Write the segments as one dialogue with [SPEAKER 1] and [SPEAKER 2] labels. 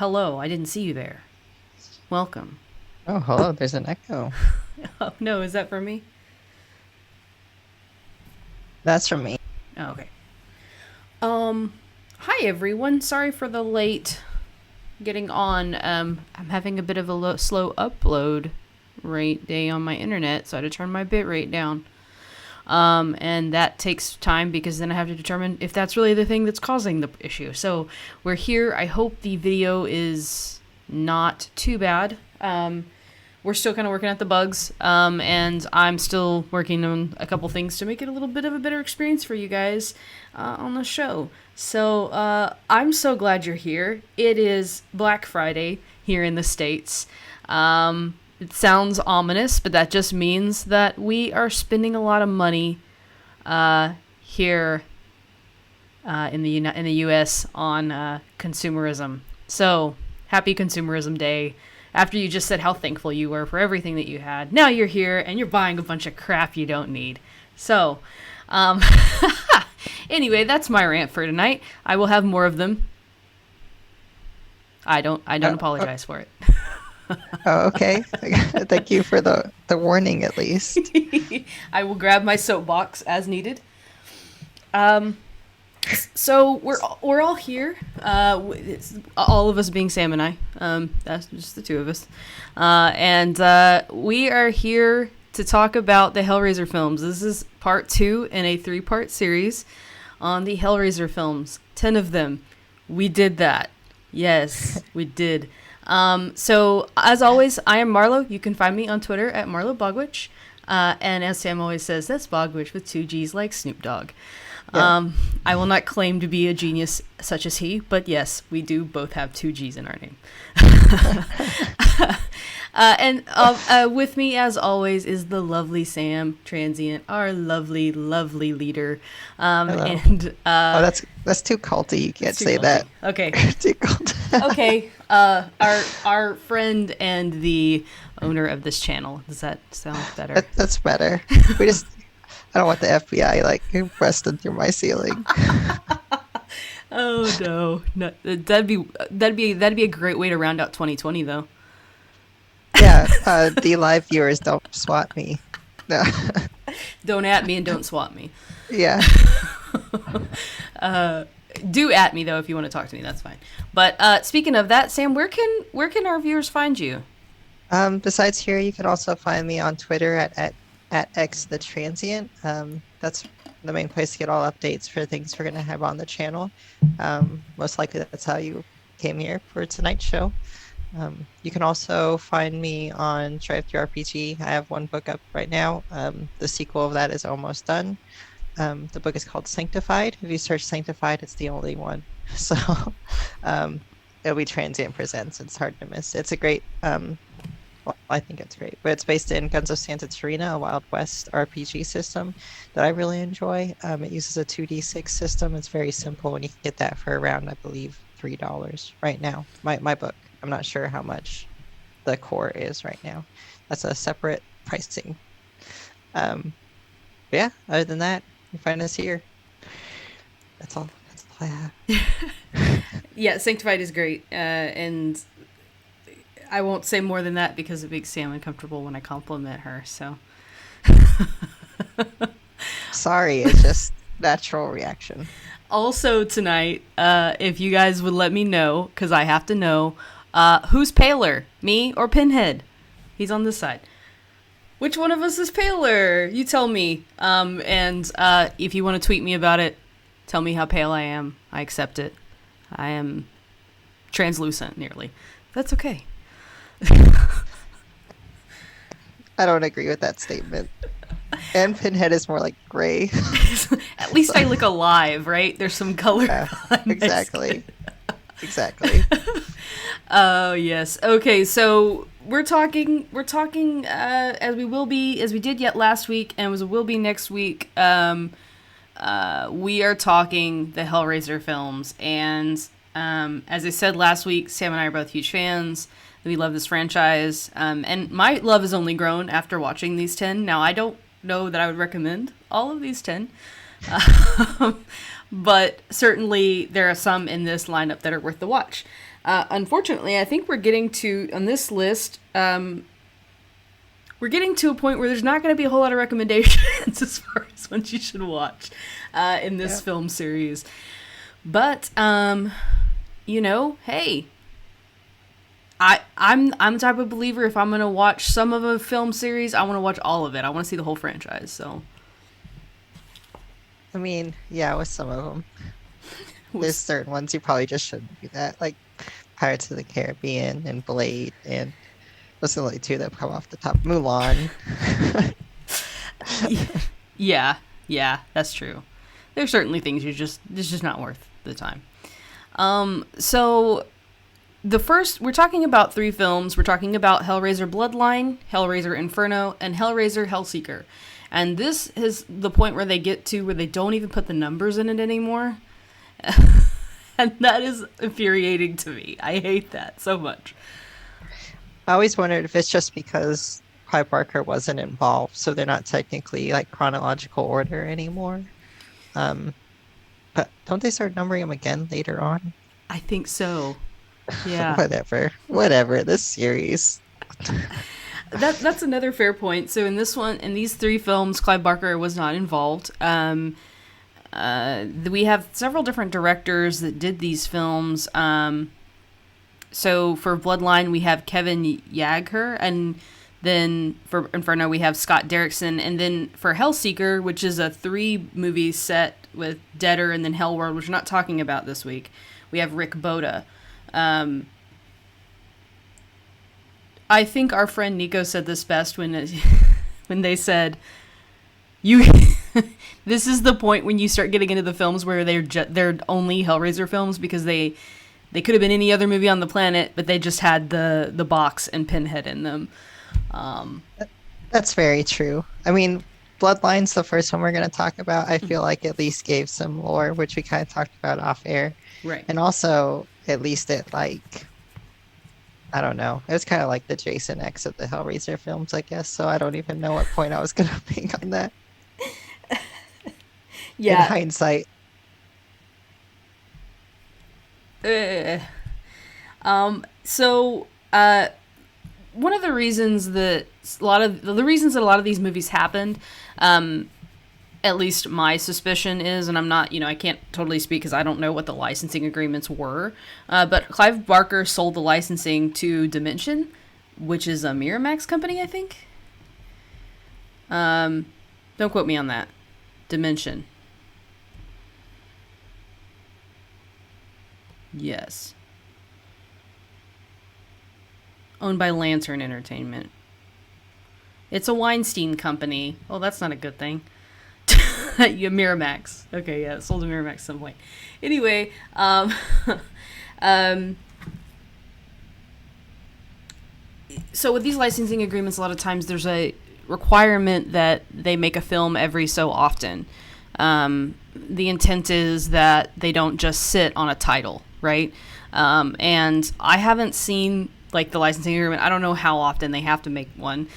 [SPEAKER 1] hello. I didn't see you there. Welcome.
[SPEAKER 2] Oh, hello, there's an echo.
[SPEAKER 1] Oh, no, is that for me?
[SPEAKER 2] That's from me.
[SPEAKER 1] Oh, okay. Um, Hi everyone. Sorry for the late getting on. I'm having a bit of a slow upload rate day on my internet, so I had to turn my bit rate down. And that takes time because then I have to determine if that's really the thing that's causing the issue. So we're here. I hope the video is not too bad. We're still kind of working out the bugs, and I'm still working on a couple things to make it a little bit of a better experience for you guys on the show. So I'm so glad you're here. It is Black Friday here in the States. It sounds ominous, but that just means that we are spending a lot of money here in the U.S. on consumerism. So happy Consumerism Day. After you just said how thankful you were for everything that you had, now you're here and you're buying a bunch of crap you don't need. So, anyway, that's my rant for tonight. I will have more of them. I don't
[SPEAKER 2] Oh,
[SPEAKER 1] apologize for it.
[SPEAKER 2] okay. Thank you for the warning, at least.
[SPEAKER 1] I will grab my soapbox as needed. So we're all here. It's all of us being Sam and I. That's just the two of us, and we are here to talk about the Hellraiser films. This is part 2 in a 3-part series on the Hellraiser films. 10 of them. We did that. Yes, we did. So as always, I am Marlo. You can find me on Twitter at Marlo Bogwitch. And as Sam always says, that's Bogwitch with 2 G's like Snoop Dogg.
[SPEAKER 2] Yeah.
[SPEAKER 1] I will not claim to be a genius such as he, but yes, we do both have 2 G's in our name. And with me, as always, is the lovely Sam Transient, our lovely, lovely leader.
[SPEAKER 2] Hello.
[SPEAKER 1] And
[SPEAKER 2] Oh, that's too culty. You can't
[SPEAKER 1] too
[SPEAKER 2] say
[SPEAKER 1] culty.
[SPEAKER 2] that.
[SPEAKER 1] Okay,
[SPEAKER 2] Too cult.
[SPEAKER 1] okay. Our friend and the owner of this channel. Does that sound better?
[SPEAKER 2] That's better. We just, I don't want the FBI like busting through my ceiling.
[SPEAKER 1] Oh no, no, that'd be a great way to round out 2020 though.
[SPEAKER 2] Yeah, the live viewers don't swat me. No.
[SPEAKER 1] Don't at me and don't swat me.
[SPEAKER 2] Yeah.
[SPEAKER 1] Do at me though if you want to talk to me. That's fine. But speaking of that, Sam, where can our viewers find you?
[SPEAKER 2] Besides here, you can also find me on Twitter at X the Transient. That's the main place to get all updates for things we're gonna have on the channel. Most likely that's how you came here for tonight's show. You can also find me on Drive-Thru RPG. I have one book up right now. The sequel of that is almost done. The book is called Sanctified. If you search Sanctified, it's the only one. So it'll be Transient Presents. It's hard to miss. It's a great, well, I think it's great, but it's based in Guns of Santa Terina, a Wild West RPG system that I really enjoy. It uses a 2d6 system. It's very simple, and you can get that for around, I believe, $3 right now. My book. I'm not sure how much the core is right now. That's a separate pricing. Yeah, other than that, you find us here. That's all I have.
[SPEAKER 1] Yeah, Sanctified is great, and I won't say more than that because it makes Sam uncomfortable when I compliment her. So,
[SPEAKER 2] Sorry, it's just natural reaction.
[SPEAKER 1] also tonight, if you guys would let me know, because I have to know, who's paler, me or Pinhead? He's on this side. Which one of us is paler? You tell me. And if you want to tweet me about it, tell me how pale I am. I accept it. I am translucent, nearly. That's okay.
[SPEAKER 2] I don't agree with that statement. And Pinhead is more like gray.
[SPEAKER 1] At least I look alive, right? There's some color.
[SPEAKER 2] Yeah,
[SPEAKER 1] on my
[SPEAKER 2] exactly.
[SPEAKER 1] skin.
[SPEAKER 2] Exactly.
[SPEAKER 1] Oh yes. Okay, so we're talking as we did yet last week and will be next week. We are talking the Hellraiser films, and as I said last week, Sam and I are both huge fans. We love this franchise, and my love has only grown after watching these 10. Now, I don't know that I would recommend all of these 10, but certainly there are some in this lineup that are worth the watch. Unfortunately, I think we're getting to, on this list, we're getting to a point where there's not going to be a whole lot of recommendations as far as what you should watch in this
[SPEAKER 2] Yeah.
[SPEAKER 1] film series. But, hey, I'm the type of believer, if I'm gonna watch some of a film series, I want to watch all of it. I want to see the whole franchise. So
[SPEAKER 2] I mean, yeah, with some of them, there's
[SPEAKER 1] was
[SPEAKER 2] certain ones you probably just shouldn't do that, like Pirates of the Caribbean and Blade, and those are the only two that come off the top. Mulan.
[SPEAKER 1] yeah, yeah, that's true. There's certainly things it's just not worth the time. So the first, we're talking about three films. We're talking about Hellraiser Bloodline, Hellraiser Inferno, and Hellraiser Hellseeker. And this is the point where they get to where they don't even put the numbers in it anymore. And that is infuriating to me. I hate that so much.
[SPEAKER 2] I always wondered if it's just because Clive Barker wasn't involved, so they're not technically like chronological order anymore. Um, but don't they start numbering them again later on?
[SPEAKER 1] I think so. Yeah.
[SPEAKER 2] Whatever. This series.
[SPEAKER 1] That's another fair point. So in these three films, Clive Barker was not involved. We have several different directors that did these films. So for Bloodline, we have Kevin Yagher, and then for Inferno, we have Scott Derrickson, and then for Hellseeker, which is a 3-movie set with Deader and then Hellworld, which we're not talking about this week, we have Rick Boda. I think our friend Nico said this best when when they said, "You." This is the point when you start getting into the films where they're only Hellraiser films because they could have been any other movie on the planet, but they just had the box and Pinhead in them.
[SPEAKER 2] That's very true. I mean, Bloodline's the first one we're going to talk about. I feel like at least gave some lore, which we kind of talked about off air.
[SPEAKER 1] Right.
[SPEAKER 2] And also, at least it like, I don't know. It was kind of like the Jason X of the Hellraiser films, I guess. So I don't even know what point I was going to make on that. In
[SPEAKER 1] Yeah.
[SPEAKER 2] hindsight.
[SPEAKER 1] So one of the reasons that a lot of these movies happened, at least my suspicion is, and I'm not, I can't totally speak because I don't know what the licensing agreements were, but Clive Barker sold the licensing to Dimension, which is a Miramax company, I think. Don't quote me on that. Dimension. Yes. Owned by Lantern Entertainment. It's a Weinstein company. Oh, that's not a good thing. Yeah, Miramax. Okay, yeah, it sold to Miramax at some point. Anyway, so with these licensing agreements, a lot of times there's a requirement that they make a film every so often. The intent is that they don't just sit on a title, right? And I haven't seen like the licensing agreement. I don't know how often they have to make one.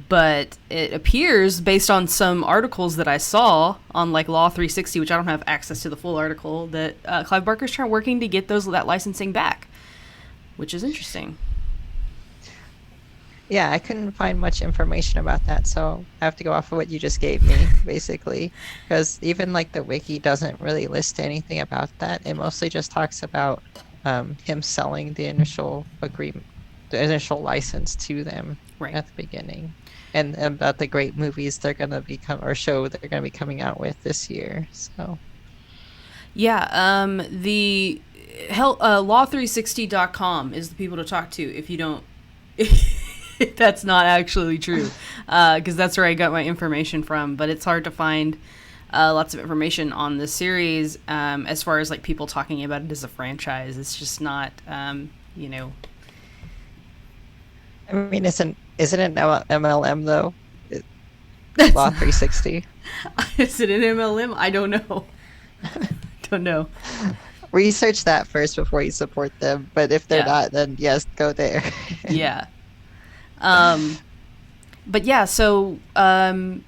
[SPEAKER 1] But it appears, based on some articles that I saw on like Law 360, which I don't have access to the full article, that Clive Barker's working to get that licensing back, which is interesting.
[SPEAKER 2] Yeah, I couldn't find much information about that, so I have to go off of what you just gave me, basically. Because even like the wiki doesn't really list anything about that. It mostly just talks about him selling the initial agreement, the initial license to them
[SPEAKER 1] Right.
[SPEAKER 2] at the beginning, and about the great movies they're gonna they're gonna be coming out with this year. So
[SPEAKER 1] Yeah, the law360.com is the people to talk to if you don't. If that's not actually true, because that's where I got my information from. But it's hard to find lots of information on the series as far as like people talking about it as a franchise. It's just not,
[SPEAKER 2] I mean, isn't it now MLM though? Law 360.
[SPEAKER 1] Is it an MLM? I don't know. Don't know.
[SPEAKER 2] Research that first before you support them. But if they're not, then yes, go there.
[SPEAKER 1] Yeah. But yeah, so given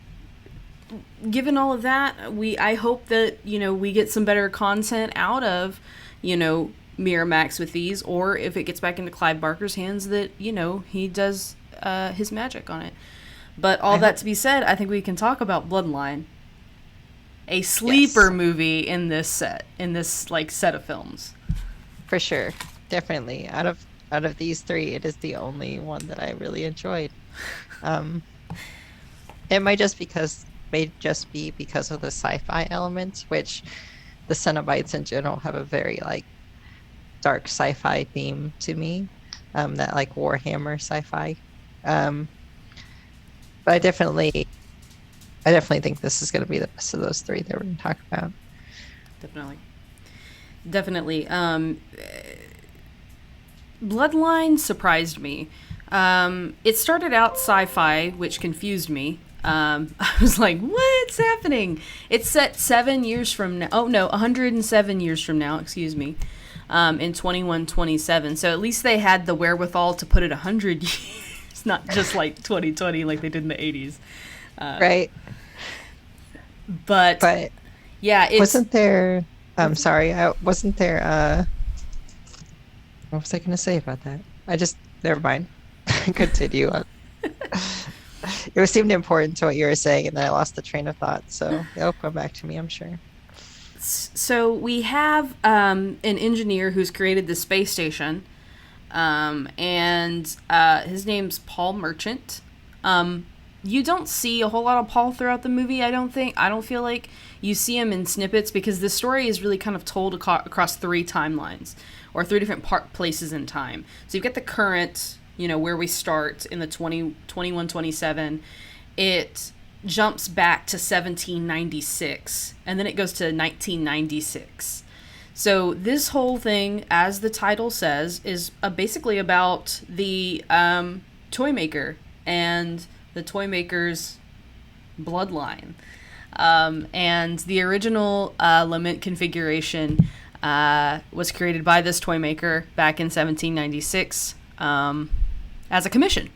[SPEAKER 1] all of that, I hope that we get some better content out of Miramax with these, or if it gets back into Clive Barker's hands, that he does his magic on it. But all
[SPEAKER 2] I
[SPEAKER 1] that
[SPEAKER 2] hope.
[SPEAKER 1] to be said, I think we can talk about Bloodline, a sleeper
[SPEAKER 2] Yes,
[SPEAKER 1] movie in this like set of films.
[SPEAKER 2] for sure. Definitely. Out of these three, it is the only one that I really enjoyed. Um, it may just be because of the sci-fi elements, which the Cenobites in general have a very like dark sci-fi theme to me. That like Warhammer sci-fi. Um, but I definitely think this is going to be the best of those three that we're going to talk about.
[SPEAKER 1] Definitely, definitely. Bloodline surprised me. It started out sci-fi, which confused me. I was like, "What's happening?" It's set 7 years from now. Oh no, 107 years from now. Excuse me. In 2127. So at least they had the wherewithal to put it 100 years, not just like 2020 like they did in the 80s.
[SPEAKER 2] Right.
[SPEAKER 1] But
[SPEAKER 2] But
[SPEAKER 1] yeah, it's
[SPEAKER 2] wasn't there, I'm sorry, wasn't there, what was I going to say about that? Never mind. Continue on. It seemed important to what you were saying, and then I lost the train of thought. So it'll come back to me, I'm sure.
[SPEAKER 1] so we have an engineer who's created the space station, and his name's Paul Merchant. You don't see a whole lot of Paul throughout the movie, I don't think. I don't feel like you see him in snippets because the story is really kind of told across three timelines or three different places in time. So you've got the current, where we start in the 2127. It jumps back to 1796 and then it goes to 1996. So this whole thing, as the title says, is basically about the toy maker and the toy maker's bloodline. And the original lament configuration was created by this toy maker back in 1796 as a commission.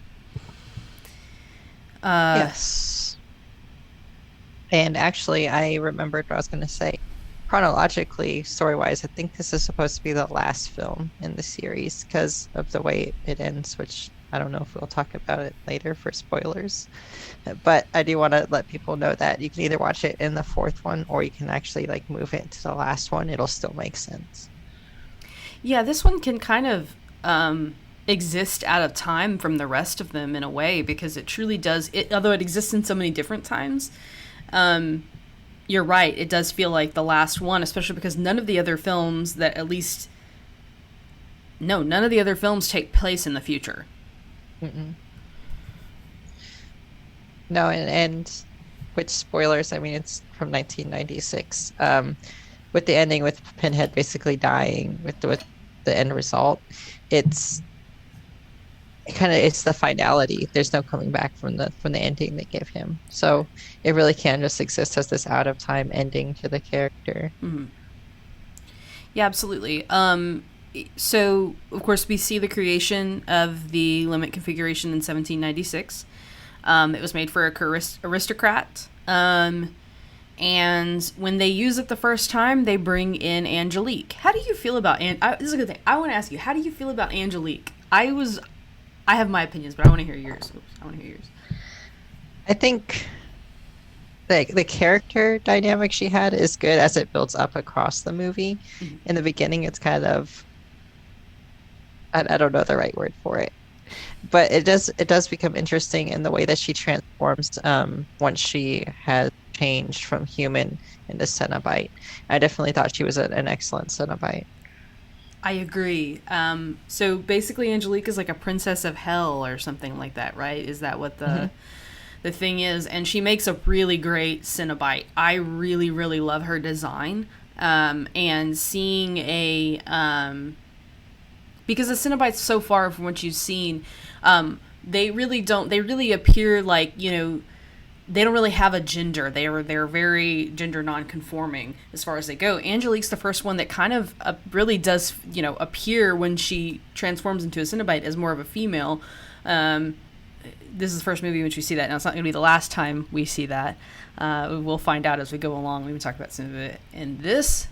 [SPEAKER 2] Yes. And actually, I remembered what I was going to say. Chronologically, story-wise, I think this is supposed to be the last film in the series because of the way it ends, which I don't know if we'll talk about it later for spoilers. But I do want to let people know that you can either watch it in the fourth one or you can actually like move it to the last one. It'll still make sense.
[SPEAKER 1] Yeah, this one can kind of exist out of time from the rest of them in a way because it truly does. Although it exists in so many different times, you're right. It does feel like the last one, especially because none of the other films none of the other films take place in the future.
[SPEAKER 2] Mm-mm. No, and which spoilers, I mean, it's from 1996. With the ending with Pinhead basically dying with the end result, it's it's the finality. There's no coming back from the ending they give him. So it really can just exist as this out of time ending to the character.
[SPEAKER 1] Mm-hmm. Yeah, absolutely. So of course we see the creation of the limit configuration in 1796. It was made for a aristocrat. And when they use it the first time, they bring in Angelique. How do you feel about this is a good thing. I want to ask you, how do you feel about Angelique? I have my opinions, but I want to hear yours. I want to hear yours.
[SPEAKER 2] I think the character dynamic she had is good as it builds up across the movie.
[SPEAKER 1] Mm-hmm.
[SPEAKER 2] In the beginning, it's kind of I don't know the right word for it, but it does become interesting in the way that she transforms once she has changed from human into Cenobite. I definitely thought she was an excellent Cenobite.
[SPEAKER 1] I agree. So basically, Angelique is like a princess of hell or something like that, right? Is that what
[SPEAKER 2] Mhm.
[SPEAKER 1] the thing is? And she makes a really great Cenobite. I really, really love her design. And seeing because the Cenobites so far from what you've seen, they really appear like, they don't really have a gender. They're very gender non-conforming as far as they go. Angelique's the first one that kind of really does appear when she transforms into a Cenobite as more of a female. This is the first movie in which we see that. Now it's not going to be the last time we see that. We'll find out as we go along. We can talk about some of it in this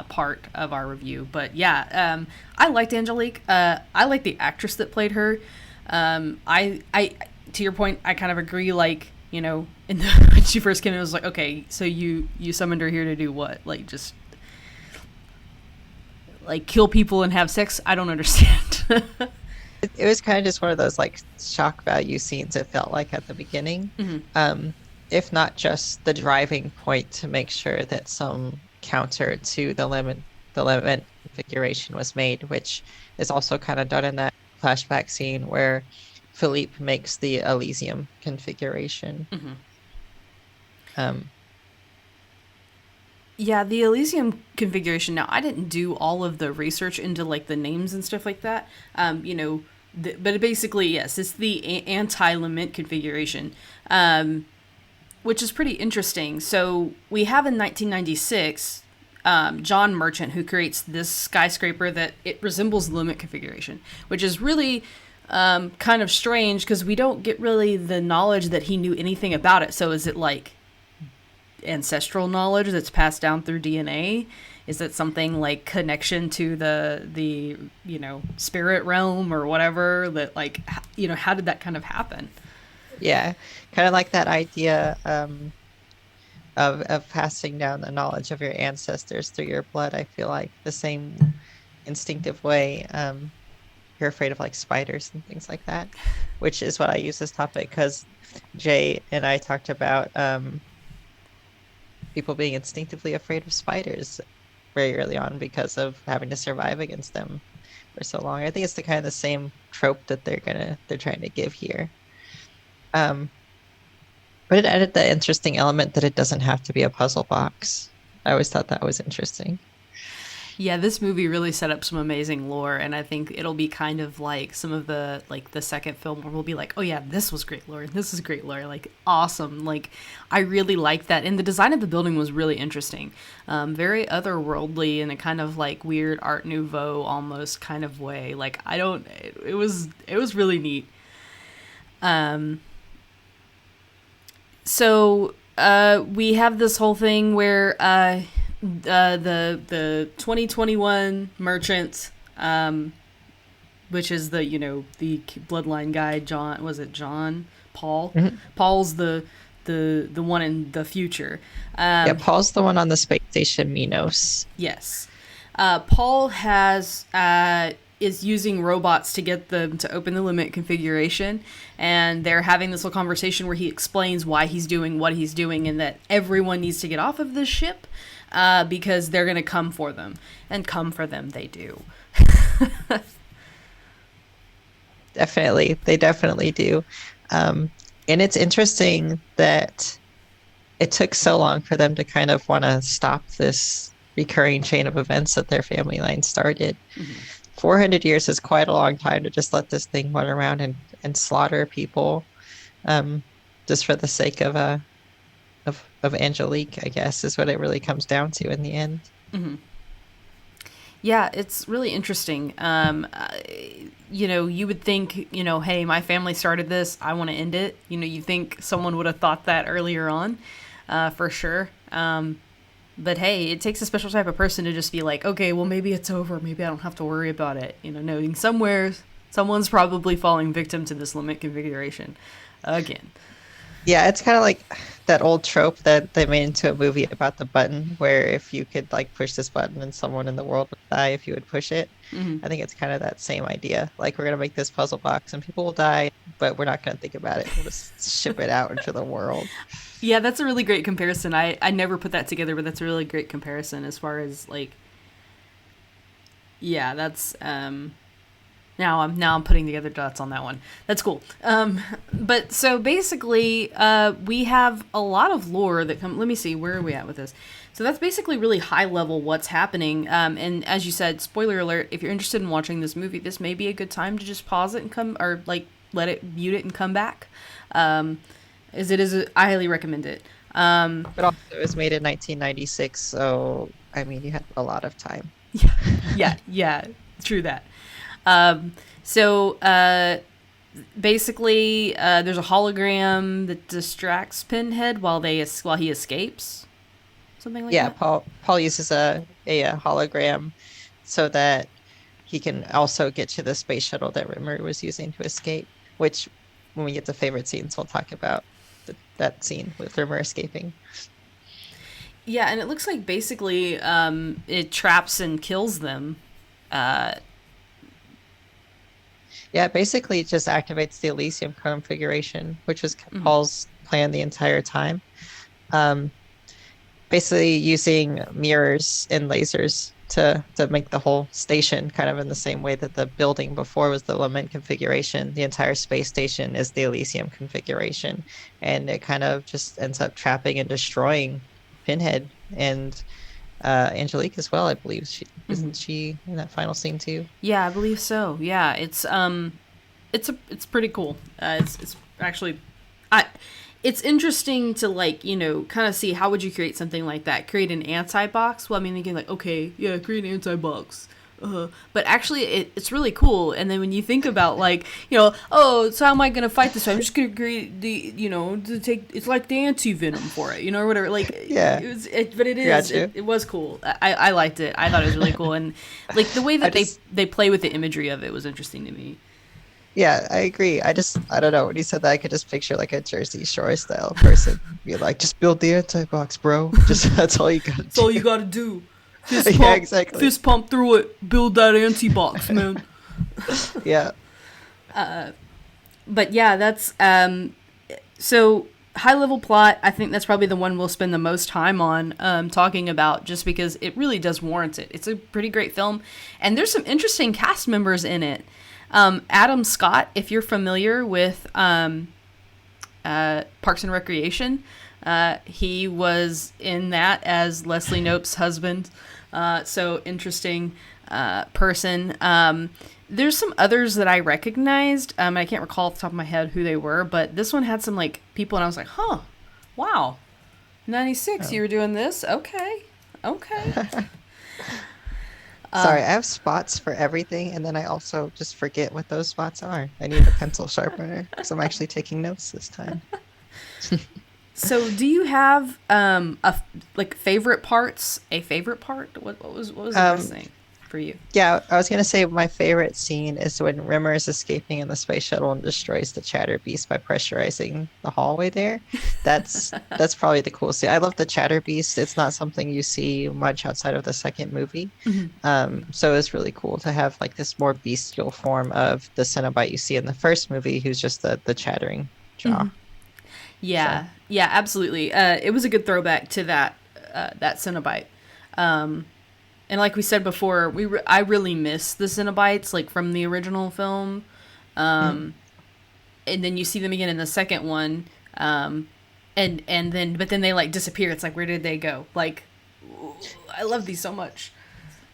[SPEAKER 1] part of our review. But yeah, I liked Angelique. I like the actress that played her. I to your point, I kind of agree. Like, you know, when she first came in, it was like, okay, so you summoned her here to do what? Like, just like kill people and have sex? I don't understand.
[SPEAKER 2] It was kind of just one of those like shock value scenes, it felt like at the beginning.
[SPEAKER 1] Mm-hmm.
[SPEAKER 2] Um, if not just the driving point to make sure that some counter to the limit configuration was made, which is also kind of done in that flashback scene where Philippe makes the Elysium configuration.
[SPEAKER 1] Mm-hmm.
[SPEAKER 2] Um,
[SPEAKER 1] Yeah, the Elysium configuration. Now, I didn't do all of the research into like the names and stuff like that. You know, but basically, yes, it's the anti-lament configuration, which is pretty interesting. So we have in 1996 John Merchant, who creates this skyscraper that it resembles the limit configuration, which is really kind of strange because we don't get really the knowledge that he knew anything about it. So is it like ancestral knowledge that's passed down through DNA? Is it something like connection to the you know, spirit realm or whatever, that like, you know, how did that kind of happen?
[SPEAKER 2] yeah, kind of like that idea of passing down the knowledge of your ancestors through your blood. I feel like the same instinctive way. You're afraid of like spiders and things like that, which is what I use this topic because Jay and I talked about people being instinctively afraid of spiders very early on because of having to survive against them for so long. I think it's the kind of the same trope that they're trying to give here. Um, but it added the interesting element that it doesn't have to be a puzzle box. I always thought that was interesting.
[SPEAKER 1] Yeah, this movie really set up some amazing lore, and I think it'll be kind of like some of the like the second film where we'll be like, oh yeah, this was great lore, this is great lore, like awesome. Like I really liked that, and the design of the building was really interesting, very otherworldly in a kind of like weird Art Nouveau almost kind of way. Like I don't, it was really neat. So we have this whole thing where the 2021 merchant, which is the, you know, the bloodline guy, John, was it John Paul?
[SPEAKER 2] Mhm.
[SPEAKER 1] Paul's the one in the future.
[SPEAKER 2] Yeah, Paul's the one on the space station Minos.
[SPEAKER 1] Yes. Paul has is using robots to get them to open the limit configuration, and they're having this little conversation where he explains why he's doing what he's doing and that everyone needs to get off of this ship because they're going to come for them. And come for them they do.
[SPEAKER 2] Definitely. They definitely do. And it's interesting that it took so long for them to kind of want to stop this recurring chain of events that their family line started.
[SPEAKER 1] Mm-hmm.
[SPEAKER 2] 400 years is quite a long time to just let this thing run around and slaughter people, just for the sake of Angelique, I guess, is what it really comes down to in the end.
[SPEAKER 1] Mm-hmm. Yeah, it's really interesting. You know, you would think, you know, hey, my family started this, I want to end it. You know, you think someone would have thought that earlier on, for sure. But hey, it takes a special type of person to just be like, okay, well, maybe it's over. Maybe I don't have to worry about it. You know, knowing somewhere someone's probably falling victim to this limit configuration again.
[SPEAKER 2] Yeah, it's kind of like that old trope that they made into a movie about the button, where if you could like push this button and someone in the world would die if you would push it.
[SPEAKER 1] Mm-hmm.
[SPEAKER 2] I think it's kind of that same idea. Like we're gonna make this puzzle box and people will die, but we're not gonna think about it. We'll just ship it out into the world.
[SPEAKER 1] Yeah, that's a really great comparison. I never put that together, but that's a really great comparison as far as like, yeah, that's now I'm putting together dots on that one. That's cool. But so basically, we have a lot of lore that come. Let me see, where are we at with this? So that's basically really high level what's happening. And as you said, spoiler alert: if you're interested in watching this movie, this may be a good time to just pause it and come, or like let it mute it and come back. As it is, I highly recommend it.
[SPEAKER 2] But also it was made in 1996, so I mean you had a lot of time.
[SPEAKER 1] Yeah, true that. So basically, there's a hologram that distracts Pinhead while he escapes. something like
[SPEAKER 2] Yeah,
[SPEAKER 1] that.
[SPEAKER 2] Paul uses a hologram so that he can also get to the space shuttle that Rimmer was using to escape, which when we get to favorite scenes, we'll talk about that scene with Rimmer escaping.
[SPEAKER 1] Yeah, and it looks like basically it traps and kills them. Uh,
[SPEAKER 2] Yeah, it basically just activates the Elysium configuration, which was Paul's plan the entire time. Um, Basically using mirrors and lasers to make the whole station kind of in the same way that the building before was the Lament configuration. The entire space station is the Elysium configuration, and it kind of just ends up trapping and destroying Pinhead and Angelique as well. I believe she isn't she in that final scene too.
[SPEAKER 1] yeah, I believe so. Yeah, it's pretty cool. It's actually, I it's interesting to like kind of see how would you create something like that. Create an anti box. Well, I mean, thinking like okay, yeah, create an anti box. But actually, it's really cool. And then when you think about like oh, so how am I gonna fight this? I'm just gonna create the to take it's like the anti venom for it, or whatever. Like
[SPEAKER 2] Yeah,
[SPEAKER 1] but it is
[SPEAKER 2] gotcha.
[SPEAKER 1] it was cool. I liked it. I thought it was really cool, and like the way
[SPEAKER 2] I
[SPEAKER 1] that
[SPEAKER 2] just
[SPEAKER 1] they play with the imagery of it was interesting to me.
[SPEAKER 2] Yeah, I agree. I don't know. When he said that, I could just picture like a Jersey Shore style person be like, just build the anti-box, bro. Just that's all you gotta
[SPEAKER 1] That's all you
[SPEAKER 2] do.
[SPEAKER 1] gotta do.
[SPEAKER 2] Yeah, exactly.
[SPEAKER 1] Fist pump through it. Build that anti box, man.
[SPEAKER 2] Yeah.
[SPEAKER 1] But yeah, that's so high level plot. I think that's probably the one we'll spend the most time on talking about, just because it really does warrant it. It's a pretty great film, and there's some interesting cast members in it. Adam Scott, if you're familiar with Parks and Recreation, he was in that as Leslie Knope's husband. So interesting person. There's some others that I recognized. I can't recall off the top of my head who they were, but this one had some like people, and I was like, huh, wow, 96,
[SPEAKER 2] Oh.
[SPEAKER 1] you were doing this? Okay, okay.
[SPEAKER 2] Sorry, I have spots for everything, and then I also just forget what those spots are. I need a pencil sharpener because I'm actually taking notes this time.
[SPEAKER 1] So, do you have like favorite parts? A favorite part? What was the best
[SPEAKER 2] Um,
[SPEAKER 1] thing for you?
[SPEAKER 2] Yeah, I was gonna say my favorite scene is when Rimmer is escaping in the space shuttle and destroys the Chatter Beast by pressurizing the hallway there. That's probably the coolest scene. I love the Chatter Beast. It's not something you see much outside of the second movie. So it's really cool to have like this more bestial form of the Cenobite you see in the first movie, who's just the chattering jaw. So
[SPEAKER 1] Yeah, yeah, absolutely. It was a good throwback to that Cenobite. And like we said before, I really miss the Cenobites like from the original film.
[SPEAKER 2] mm.
[SPEAKER 1] And then you see them again in the second one, and then but then they like disappear. It's like where did they go? Like I love these so much.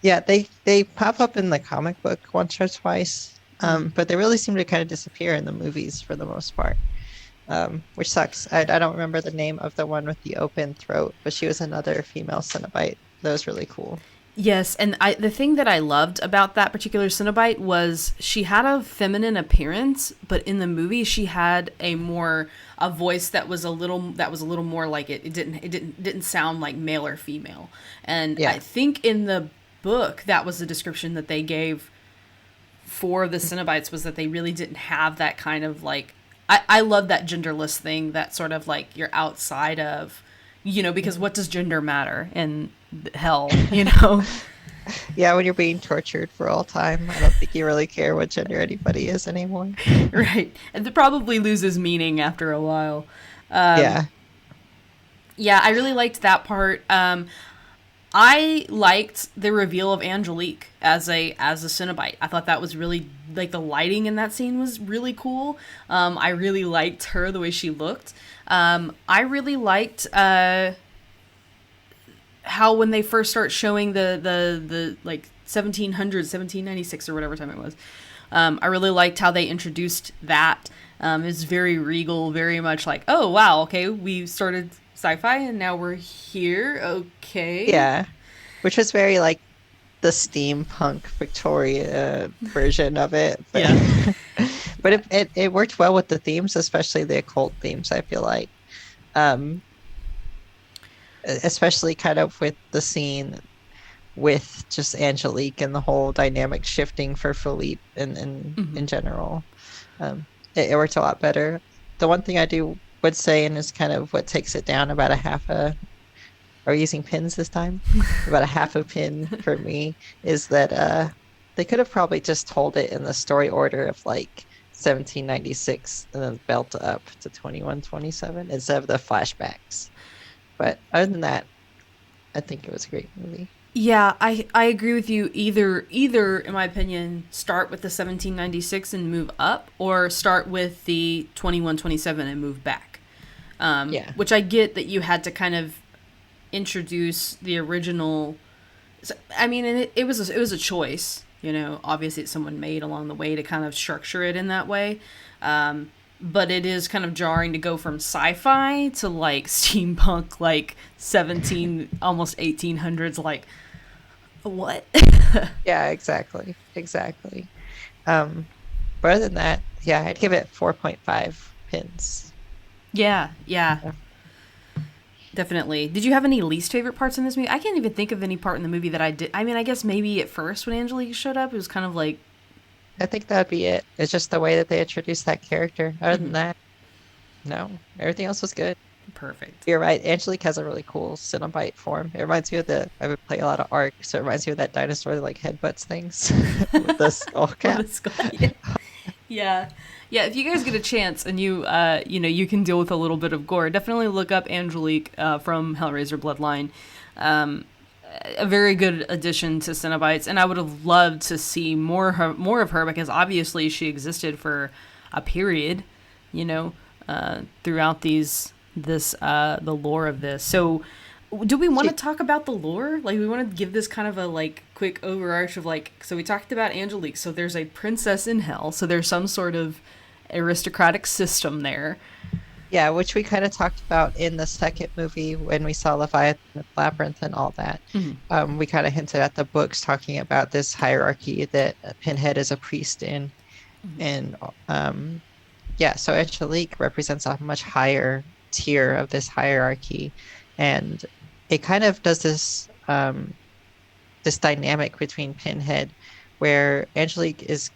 [SPEAKER 2] Yeah, they pop up in the comic book once or twice, but they really seem to kind of disappear in the movies for the most part. Which sucks. I don't remember the name of the one with the open throat, but she was another female Cenobite. That was really cool.
[SPEAKER 1] Yes, and the thing that I loved about that particular Cenobite was she had a feminine appearance, but in the movie she had a voice that was a little more like it didn't sound like male or female. And
[SPEAKER 2] Yeah,
[SPEAKER 1] I think in the book that was the description that they gave for the Cenobites, was that they really didn't have that kind of like I love that genderless thing, that sort of like you're outside of, because what does gender matter in hell,
[SPEAKER 2] yeah. When you're being tortured for all time, I don't think you really care what gender anybody is anymore.
[SPEAKER 1] Right. And it probably loses meaning after a while.
[SPEAKER 2] Yeah,
[SPEAKER 1] Yeah, I really liked that part. I liked the reveal of Angelique as a Cenobite. I thought that was really like the lighting in that scene was really cool. I really liked her, the way she looked. I really liked how when they first start showing the like 1700s, 1796 or whatever time it was. I really liked how they introduced that. It's very regal, very much like, oh wow, okay, we started sci-fi and now we're here. Okay.
[SPEAKER 2] yeah. Which was very like the steampunk Victoria version of it, but
[SPEAKER 1] Yeah.
[SPEAKER 2] but it worked well with the themes, especially the occult themes. I feel like. Um, especially kind of with the scene with just Angelique and the whole dynamic shifting for Philippe and
[SPEAKER 1] Hmm.
[SPEAKER 2] in general. It worked a lot better. The one thing I do would say, and is kind of what takes it down about a half a, are we using pins this time? About a half a pin for me is that they could have probably just told it in the story order of like 1796 and then belt up to 2127 instead of the flashbacks. But other than that, I think it was a great movie.
[SPEAKER 1] Yeah, I agree with you. Either in my opinion, start with the 1796 and move up, or start with the 2127 and move back.
[SPEAKER 2] Yeah.
[SPEAKER 1] Which I get that you had to kind of introduce the original. I mean, and it was a choice. You know, obviously it's someone made along the way to kind of structure it in that way. But it is kind of jarring to go from sci-fi to like steampunk, like 17, almost 1800s. Like what?
[SPEAKER 2] Yeah, exactly. Exactly. Um, but other than that, yeah, I'd give it 4.5 pins.
[SPEAKER 1] Yeah, yeah,
[SPEAKER 2] Yeah.
[SPEAKER 1] definitely. Did you have any least favorite parts in this movie? I can't even think of any part in the movie that I did. I mean, I guess maybe at first when Angelique showed up, it was kind of like,
[SPEAKER 2] I think that'd be it. It's just the way that they introduced that character. Other than
[SPEAKER 1] mhm,
[SPEAKER 2] that, no, everything else was good.
[SPEAKER 1] perfect.
[SPEAKER 2] You're right. Angelique has a really cool Cenobite form. It reminds me of the, I would play a lot of Ark, so it reminds me of that dinosaur that like headbutts things with the skull
[SPEAKER 1] With
[SPEAKER 2] cap.
[SPEAKER 1] a skull. Yeah. Yeah. Yeah, if you guys get a chance and you know, you can deal with a little bit of gore, definitely look up Angelique from Hellraiser Bloodline. Um, a very good addition to Cenobites, and I would have loved to see more of her because obviously she existed for a period, you know, throughout the lore of this. So, do we want to
[SPEAKER 2] She,
[SPEAKER 1] talk about the lore? Like, we want to give this kind of a like quick overarch of like. So we talked about Angelique. So there's a princess in hell. So there's some sort of aristocratic system there.
[SPEAKER 2] yeah, which we kind of talked about in the second movie when we saw Leviathan and Labyrinth and all that.
[SPEAKER 1] Mm-hmm.
[SPEAKER 2] We kind of hinted at the books talking about this hierarchy that Pinhead is a priest in. And yeah, so Angelique represents a much higher tier of this hierarchy. And it kind of does this dynamic between Pinhead, where Angelique is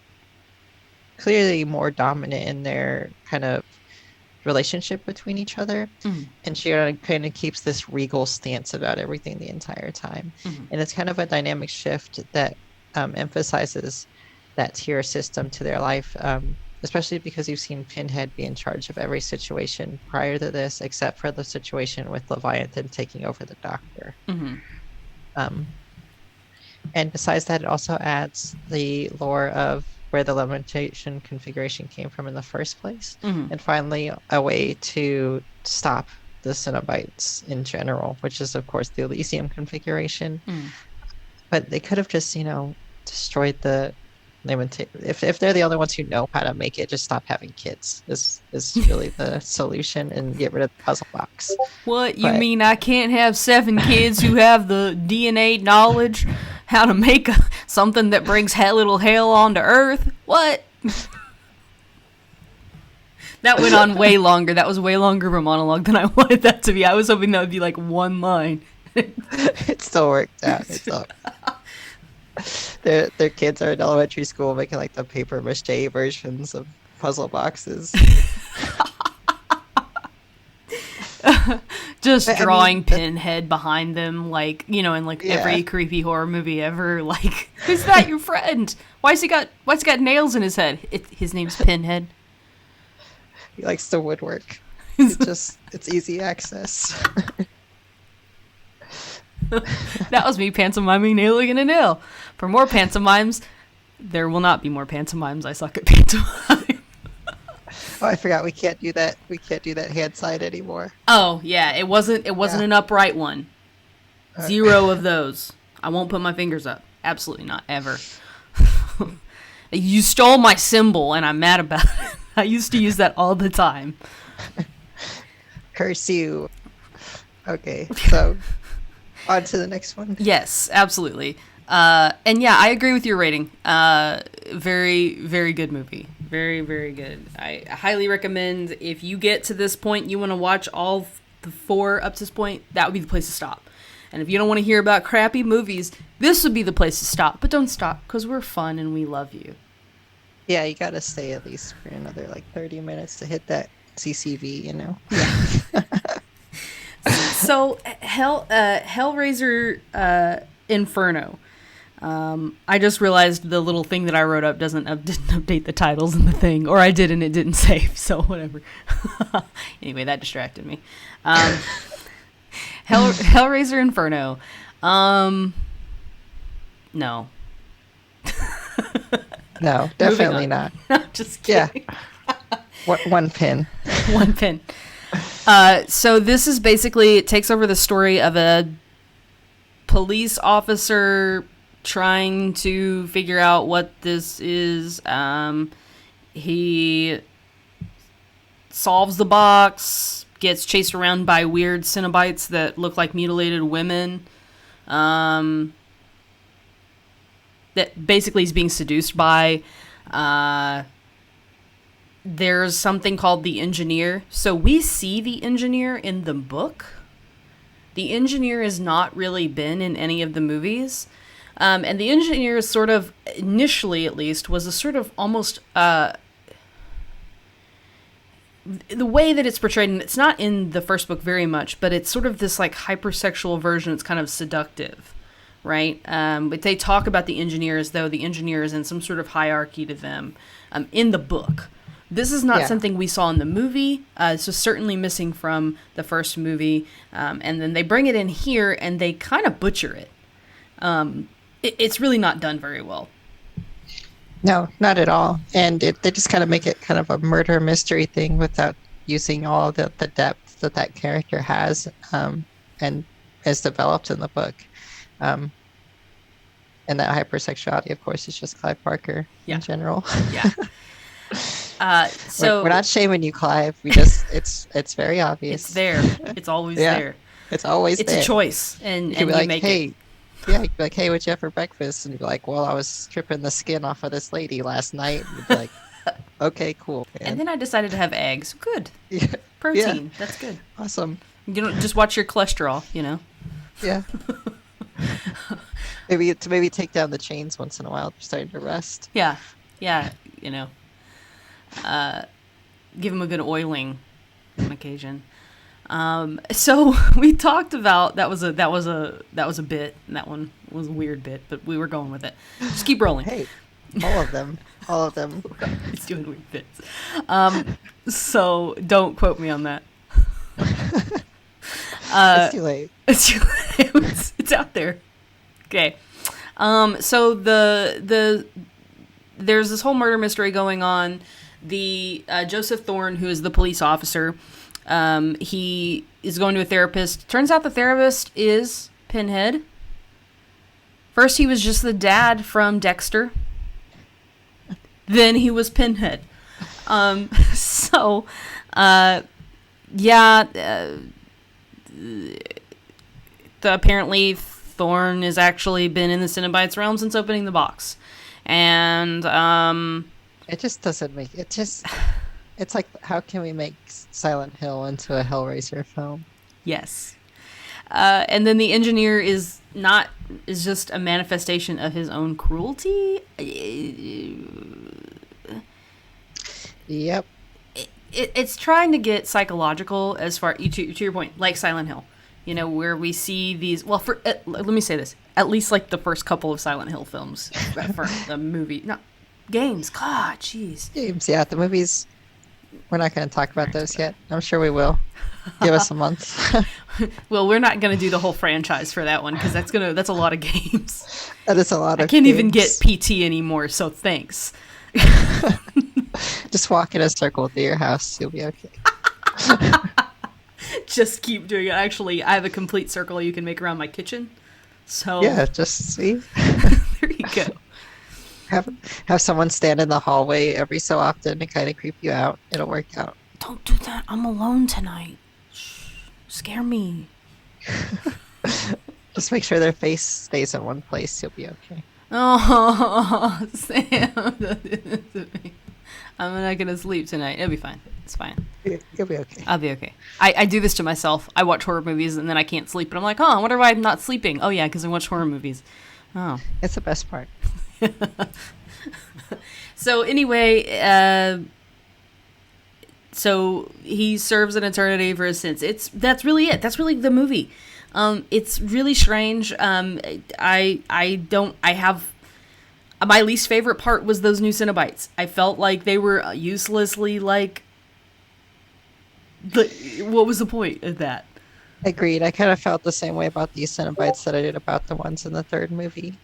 [SPEAKER 2] clearly more dominant in their kind of relationship between each other.
[SPEAKER 1] Mm-hmm.
[SPEAKER 2] And she kind of keeps this regal stance about everything the entire time.
[SPEAKER 1] Mm-hmm.
[SPEAKER 2] And it's kind of a dynamic shift that emphasizes that tier system to their life, especially because you've seen Pinhead be in charge of every situation prior to this, except for the situation with Leviathan taking over the Doctor.
[SPEAKER 1] Mm-hmm.
[SPEAKER 2] Um, and besides that, it also adds the lore of where the limitation configuration came from in the first place.
[SPEAKER 1] Mm-hmm.
[SPEAKER 2] And finally, a way to stop the Cenobites in general, which is, of course, the Elysium configuration.
[SPEAKER 1] Mm-hmm.
[SPEAKER 2] But they could have just, destroyed the limitation. If they're the only ones who know how to make it, just stop having kids is really the solution and get rid of the puzzle box.
[SPEAKER 1] What, you
[SPEAKER 2] But
[SPEAKER 1] mean I can't have 7 kids who have the DNA knowledge how to make something that brings little hell onto Earth? What? That went on way longer. That was way longer of a monologue than I wanted that to be. I was hoping that would be like one line.
[SPEAKER 2] it still worked out. It's all their kids are in elementary school making like the paper mache versions of puzzle boxes.
[SPEAKER 1] Just
[SPEAKER 2] I mean,
[SPEAKER 1] drawing Pinhead behind them, like, you know, in like
[SPEAKER 2] yeah,
[SPEAKER 1] every creepy horror movie ever. Like, who's that? Your friend? Why's he got nails in his head? His name's Pinhead.
[SPEAKER 2] he likes to woodwork. It's easy access.
[SPEAKER 1] That was me pantomiming nailing in a nail. For more pantomimes, there will not be more pantomimes. I suck at pantomime.
[SPEAKER 2] Oh, I forgot we can't do that. We can't do that hand sign anymore.
[SPEAKER 1] Oh yeah, it wasn't
[SPEAKER 2] Yeah.
[SPEAKER 1] an upright one.
[SPEAKER 2] Uh,
[SPEAKER 1] 0 of those. I won't put my fingers up. Absolutely not ever. You stole my symbol, and I'm mad about it. I used to use that all the time.
[SPEAKER 2] Curse you. Okay, so on to the next one.
[SPEAKER 1] Yes, absolutely. And yeah, I agree with your rating. Very, very good movie. Very, very good. I highly recommend if you get to this point, you want to watch the 4 up to this point, that would be the place to stop. And if you don't want to hear about crappy movies, this would be the place to stop. But don't stop, because we're fun and we love you.
[SPEAKER 2] Yeah, you gotta stay at least for another like 30 minutes to hit that CCV, you know?
[SPEAKER 1] So, Hellraiser Inferno. I just realized the little thing that I wrote up didn't update the titles in the thing, or I did and it didn't save, so whatever. Anyway, that distracted me. Hellraiser Inferno. No.
[SPEAKER 2] No, definitely not.
[SPEAKER 1] Just kidding.
[SPEAKER 2] Yeah. One pin.
[SPEAKER 1] One pin. So this is basically, it takes over the story of a police officer trying to figure out what this is. He solves the box, gets chased around by weird Cenobites that look like mutilated women. That basically is being seduced by. There's something called the Engineer. So we see the Engineer in the book. The Engineer has not really been in any of the movies. And the Engineer is sort of, initially at least, was a sort of almost... the way that it's portrayed, and it's not in the first book very much, but it's sort of this like hypersexual version. It's kind of seductive, right? But they talk about the Engineer as though the Engineer is in some sort of hierarchy to them in the book. This is not something we saw in the movie. It's just certainly missing from the first movie. And then they bring it in here and they kind of butcher it. It's really not done very well.
[SPEAKER 2] No, not at all. And they just kind of make it kind of a murder mystery thing without using all the depth that character has and is developed in the book. And that hypersexuality, of course, is just Clive Barker in general.
[SPEAKER 1] Yeah. So
[SPEAKER 2] we're not shaming you, Clive. We just it's very obvious.
[SPEAKER 1] It's there. It's always there.
[SPEAKER 2] It's always
[SPEAKER 1] there. It's a choice, and you
[SPEAKER 2] like,
[SPEAKER 1] make
[SPEAKER 2] hey,
[SPEAKER 1] it.
[SPEAKER 2] Yeah, you'd be like, hey, what'd you have for breakfast? And you'd be like, well, I was stripping the skin off of this lady last night. And you'd be like, okay, cool. Man.
[SPEAKER 1] And then I decided to have eggs. Good.
[SPEAKER 2] Yeah.
[SPEAKER 1] Protein.
[SPEAKER 2] Yeah.
[SPEAKER 1] That's good.
[SPEAKER 2] Awesome.
[SPEAKER 1] You don't just watch your cholesterol, you know?
[SPEAKER 2] Yeah. maybe take down the chains once in a while if you're starting to rest.
[SPEAKER 1] Yeah. Yeah, you know. Give them a good oiling on occasion. So we talked about that was a bit, and that one was a weird bit, but we were going with it. Just keep rolling.
[SPEAKER 2] Hey, all of them.
[SPEAKER 1] He's doing weird bits. So don't quote me on that.
[SPEAKER 2] It's too late.
[SPEAKER 1] It's too late. It's out there. Okay. So there's this whole murder mystery going on. The Joseph Thorne, who is the police officer, he is going to a therapist. Turns out the therapist is Pinhead. First, he was just the dad from Dexter. Then he was Pinhead. Apparently Thorne has actually been in the Cenobites realm since opening the box. And,
[SPEAKER 2] it just doesn't make it. It's like, how can we make Silent Hill into a Hellraiser film?
[SPEAKER 1] Yes. And then the Engineer is just a manifestation of his own cruelty.
[SPEAKER 2] Yep.
[SPEAKER 1] It's trying to get psychological as far to your point, like Silent Hill, you know, where we see these. Well, let me say this: at least like the first couple of Silent Hill films, for the movie, not games. God, jeez.
[SPEAKER 2] Games, yeah. The movies. We're not going to talk about those yet. I'm sure we will. Give us a month.
[SPEAKER 1] Well, we're not going to do the whole franchise for that one because that's a lot of games.
[SPEAKER 2] That is a lot of.
[SPEAKER 1] I can't even get PT anymore, so thanks.
[SPEAKER 2] Just walk in a circle through your house. You'll be okay.
[SPEAKER 1] Just keep doing it. Actually, I have a complete circle you can make around my kitchen. So
[SPEAKER 2] yeah, just see.
[SPEAKER 1] There you go.
[SPEAKER 2] Have someone stand in the hallway every so often to kind of creep you out. It'll work out.
[SPEAKER 1] Don't do that. I'm alone tonight. Shh. Scare me.
[SPEAKER 2] Just make sure their face stays in one place. You'll be okay.
[SPEAKER 1] Oh, Sam. I'm not gonna sleep tonight. It'll be fine. It's fine.
[SPEAKER 2] You'll be okay.
[SPEAKER 1] I'll be okay. I do this to myself. I watch horror movies and then I can't sleep. And I'm like, oh, I wonder why I'm not sleeping. Oh, yeah, because I watch horror movies. Oh.
[SPEAKER 2] It's the best part.
[SPEAKER 1] So, anyway, so he serves an eternity for his sins. That's really it. That's really the movie. It's really strange. I have my least favorite part was those new Cenobites. I felt like they were uselessly like. What was the point of that?
[SPEAKER 2] Agreed. I kind of felt the same way about these Cenobites that I did about the ones in the third movie.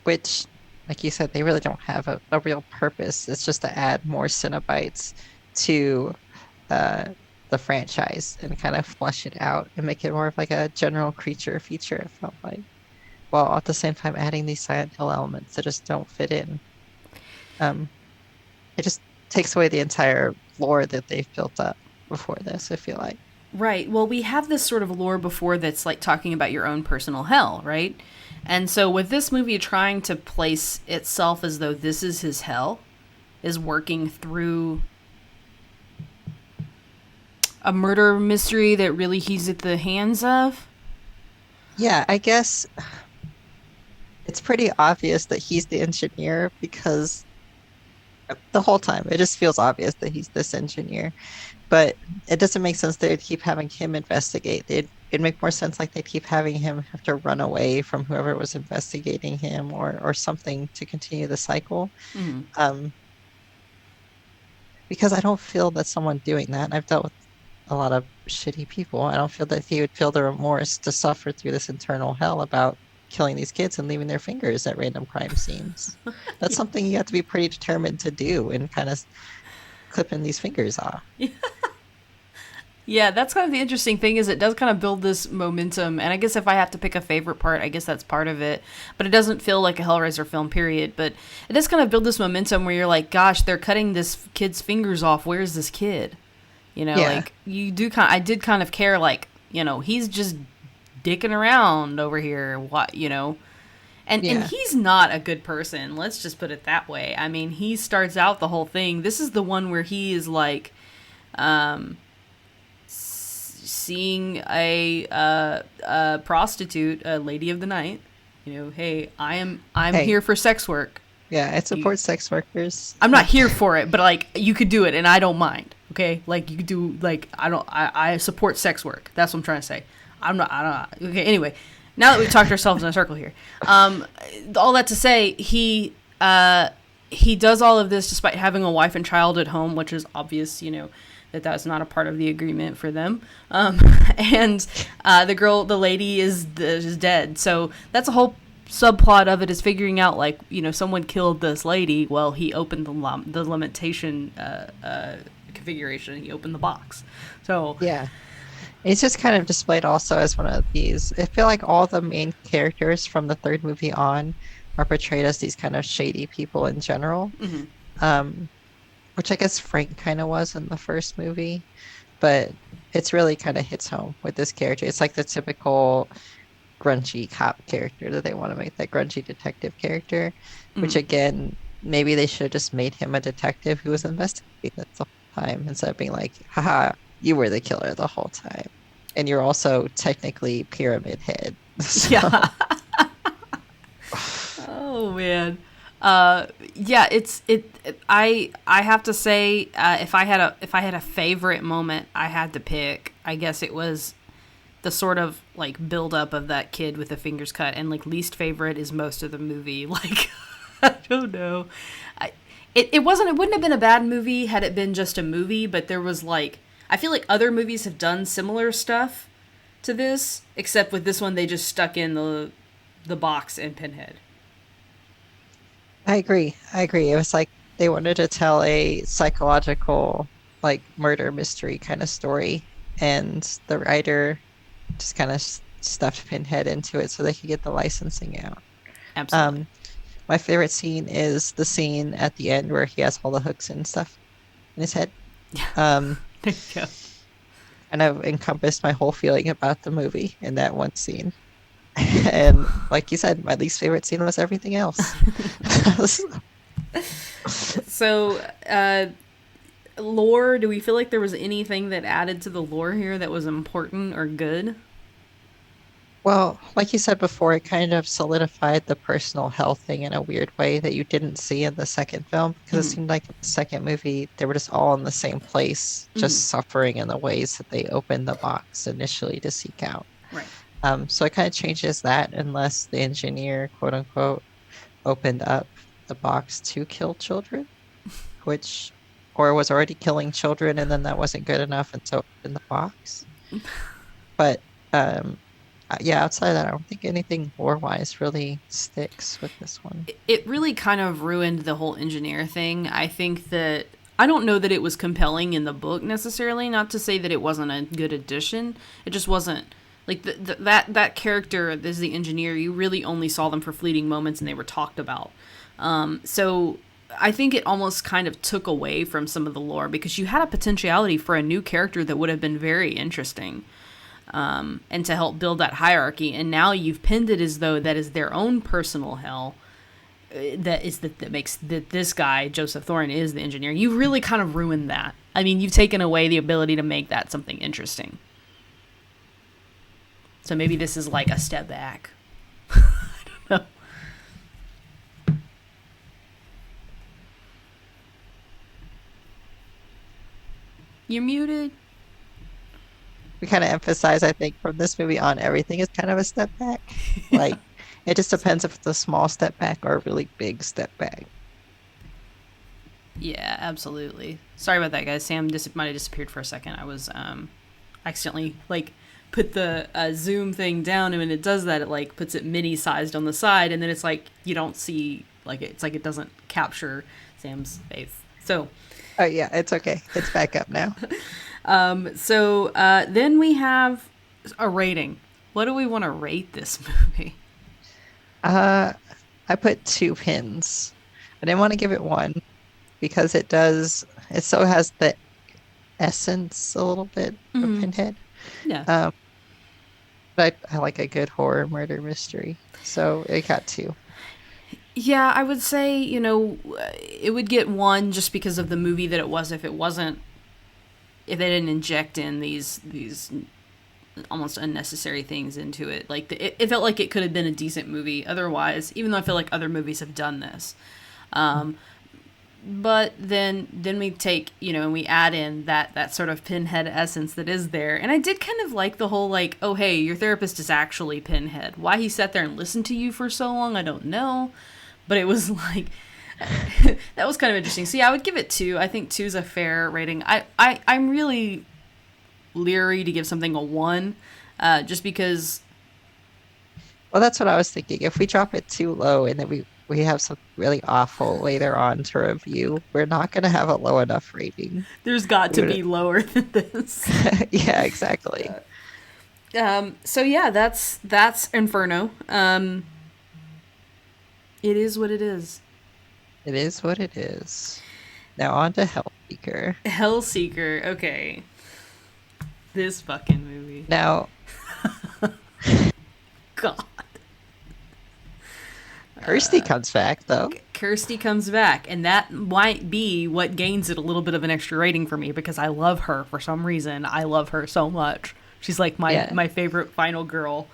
[SPEAKER 2] Which, like you said, they really don't have a real purpose. It's just to add more Cenobites to the franchise and kind of flush it out and make it more of like a general creature feature, it felt like. While at the same time adding these Silent Hill elements that just don't fit in. It just takes away the entire lore that they've built up before this, I feel like.
[SPEAKER 1] Right. Well, we have this sort of lore before that's like talking about your own personal hell, right? And so with this movie trying to place itself as though this is his hell, is working through a murder mystery that really he's at the hands of.
[SPEAKER 2] Yeah, I guess it's pretty obvious that he's the engineer because the whole time it just feels obvious that he's this engineer. But it doesn't make sense they'd keep having him investigate. It'd make more sense like they'd keep having him have to run away from whoever was investigating him or something to continue the cycle.
[SPEAKER 1] Mm-hmm.
[SPEAKER 2] Because I don't feel that someone doing that, I've dealt with a lot of shitty people, I don't feel that he would feel the remorse to suffer through this internal hell about killing these kids and leaving their fingers at random crime scenes. That's something you have to be pretty determined to do and kind of clipping these fingers off.
[SPEAKER 1] Yeah, that's kind of the interesting thing is it does kind of build this momentum. And I guess if I have to pick a favorite part, I guess that's part of it. But it doesn't feel like a Hellraiser film, period. But it does kind of build this momentum where you're like, gosh, they're cutting this kid's fingers off. Where's this kid? You know,
[SPEAKER 2] Yeah.
[SPEAKER 1] like you do I did kind of care, like, you know, he's just dicking around over here. What, you know? And he's not a good person. Let's just put it that way. I mean, he starts out the whole thing. This is the one where he is like, seeing a prostitute, a lady of the night. You know, hey, I'm
[SPEAKER 2] Hey.
[SPEAKER 1] here for sex work.
[SPEAKER 2] Yeah, I support sex workers.
[SPEAKER 1] I'm not here for it, but like you could do it, and I don't mind. Okay, like you could do like I support sex work. That's what I'm trying to say. I don't. Okay, anyway, now that we've talked ourselves in a circle here, all that to say, he does all of this despite having a wife and child at home, which is obvious, you know, that's not a part of the agreement for them. And the lady is dead. So that's a whole subplot of it, is figuring out, like, you know, someone killed this lady. Well, he opened the limitation configuration. He opened the box. So
[SPEAKER 2] Yeah. It's just kind of displayed also as one of these. I feel like all the main characters from the third movie on are portrayed as these kind of shady people in general.
[SPEAKER 1] Mm-hmm.
[SPEAKER 2] Which I guess Frank kind of was in the first movie, but it's really kind of hits home with this character. It's like the typical grungy cop character that they want to make, that grungy detective character, which again, maybe they should have just made him a detective who was investigating this the whole time instead of being like, haha, you were the killer the whole time. And you're also technically Pyramid Head. So,
[SPEAKER 1] Yeah. Oh man. Yeah, I have to say, if I had a favorite moment I had to pick, I guess it was the sort of like build up of that kid with the fingers cut, and like least favorite is most of the movie. Like, I don't know. It wouldn't have been a bad movie had it been just a movie, but there was like, I feel like other movies have done similar stuff to this, except with this one they just stuck in the box and Pinhead.
[SPEAKER 2] I agree. It was like they wanted to tell a psychological, like, murder mystery kind of story, and the writer just kind of stuffed Pinhead into it so they could get the licensing out.
[SPEAKER 1] Absolutely.
[SPEAKER 2] My favorite scene is the scene at the end where he has all the hooks and stuff in his head. Um,
[SPEAKER 1] There you go.
[SPEAKER 2] and I've encompassed my whole feeling about the movie in that one scene. And like you said, my least favorite scene was everything else.
[SPEAKER 1] So, lore, do we feel like there was anything that added to the lore here that was important or good?
[SPEAKER 2] Well, like you said before, it kind of solidified the personal health thing in a weird way that you didn't see in the second film because it
[SPEAKER 1] Mm-hmm.
[SPEAKER 2] seemed like in the second movie they were just all in the same place,
[SPEAKER 1] Mm-hmm.
[SPEAKER 2] just suffering in the ways that they opened the box initially to seek out.
[SPEAKER 1] Right.
[SPEAKER 2] So it kind of changes that unless the engineer, quote unquote, opened up the box to kill children, which or was already killing children and then that wasn't good enough and so in the box. But um yeah, outside of that, I don't think anything lore-wise really sticks with this one.
[SPEAKER 1] It really kind of ruined the whole engineer thing. I think that I don't know that it was compelling in the book necessarily. Not to say that it wasn't a good addition. It just wasn't like that character as the engineer. You really only saw them for fleeting moments, and they were talked about. So I think it almost kind of took away from some of the lore because you had a potentiality for a new character that would have been very interesting, and to help build that hierarchy. And now you've pinned it as though that is their own personal hell. That makes that this guy Joseph Thorne is the engineer. You really kind of ruined that. I mean, you've taken away the ability to make that something interesting. So maybe this is like a step back. No. You're muted.
[SPEAKER 2] We kind of emphasize, I think, from this movie on, everything is kind of a step back. Like, it just depends if it's a small step back or a really big step back.
[SPEAKER 1] Yeah, absolutely. Sorry about that, guys. Sam might have disappeared for a second. I was accidentally like put the zoom thing down, and when it does that, it like puts it mini sized on the side, and then it's like you don't see like it's like it doesn't capture Sam's face. So,
[SPEAKER 2] Oh, yeah, it's okay. It's back up now.
[SPEAKER 1] then we have a rating. What do we want to rate this movie?
[SPEAKER 2] Uh, I put 2 pins. I didn't want to give it one because it still has the essence a little bit of
[SPEAKER 1] Mm-hmm.
[SPEAKER 2] Pinhead.
[SPEAKER 1] Yeah.
[SPEAKER 2] Um, but I like a good horror murder mystery. So it got two.
[SPEAKER 1] Yeah, I would say, it would get one just because of the movie that it was. If they didn't inject in these almost unnecessary things into it. Like, it felt like it could have been a decent movie otherwise, even though I feel like other movies have done this. But then we take, and we add in that sort of Pinhead essence that is there. And I did kind of like the whole, like, oh, hey, your therapist is actually Pinhead. Why he sat there and listened to you for so long, I don't know. But it was like, that was kind of interesting. So yeah, I would give it 2. I think 2 is a fair rating. I'm really leery to give something a 1, just because.
[SPEAKER 2] Well, that's what I was thinking. If we drop it too low and then we have something really awful later on to review, we're not going to have a low enough rating.
[SPEAKER 1] There's got
[SPEAKER 2] We
[SPEAKER 1] to
[SPEAKER 2] would,
[SPEAKER 1] be lower than this.
[SPEAKER 2] yeah, exactly.
[SPEAKER 1] So yeah, that's Inferno. It is what it is.
[SPEAKER 2] It is what it is. Now on to Hellseeker.
[SPEAKER 1] Hellseeker. Okay, this fucking movie.
[SPEAKER 2] Now,
[SPEAKER 1] God.
[SPEAKER 2] Kirsty comes back though.
[SPEAKER 1] Kirsty comes back, and that might be what gains it a little bit of an extra rating for me because I love her for some reason. I love her so much. She's like
[SPEAKER 2] Yeah,
[SPEAKER 1] my favorite final girl.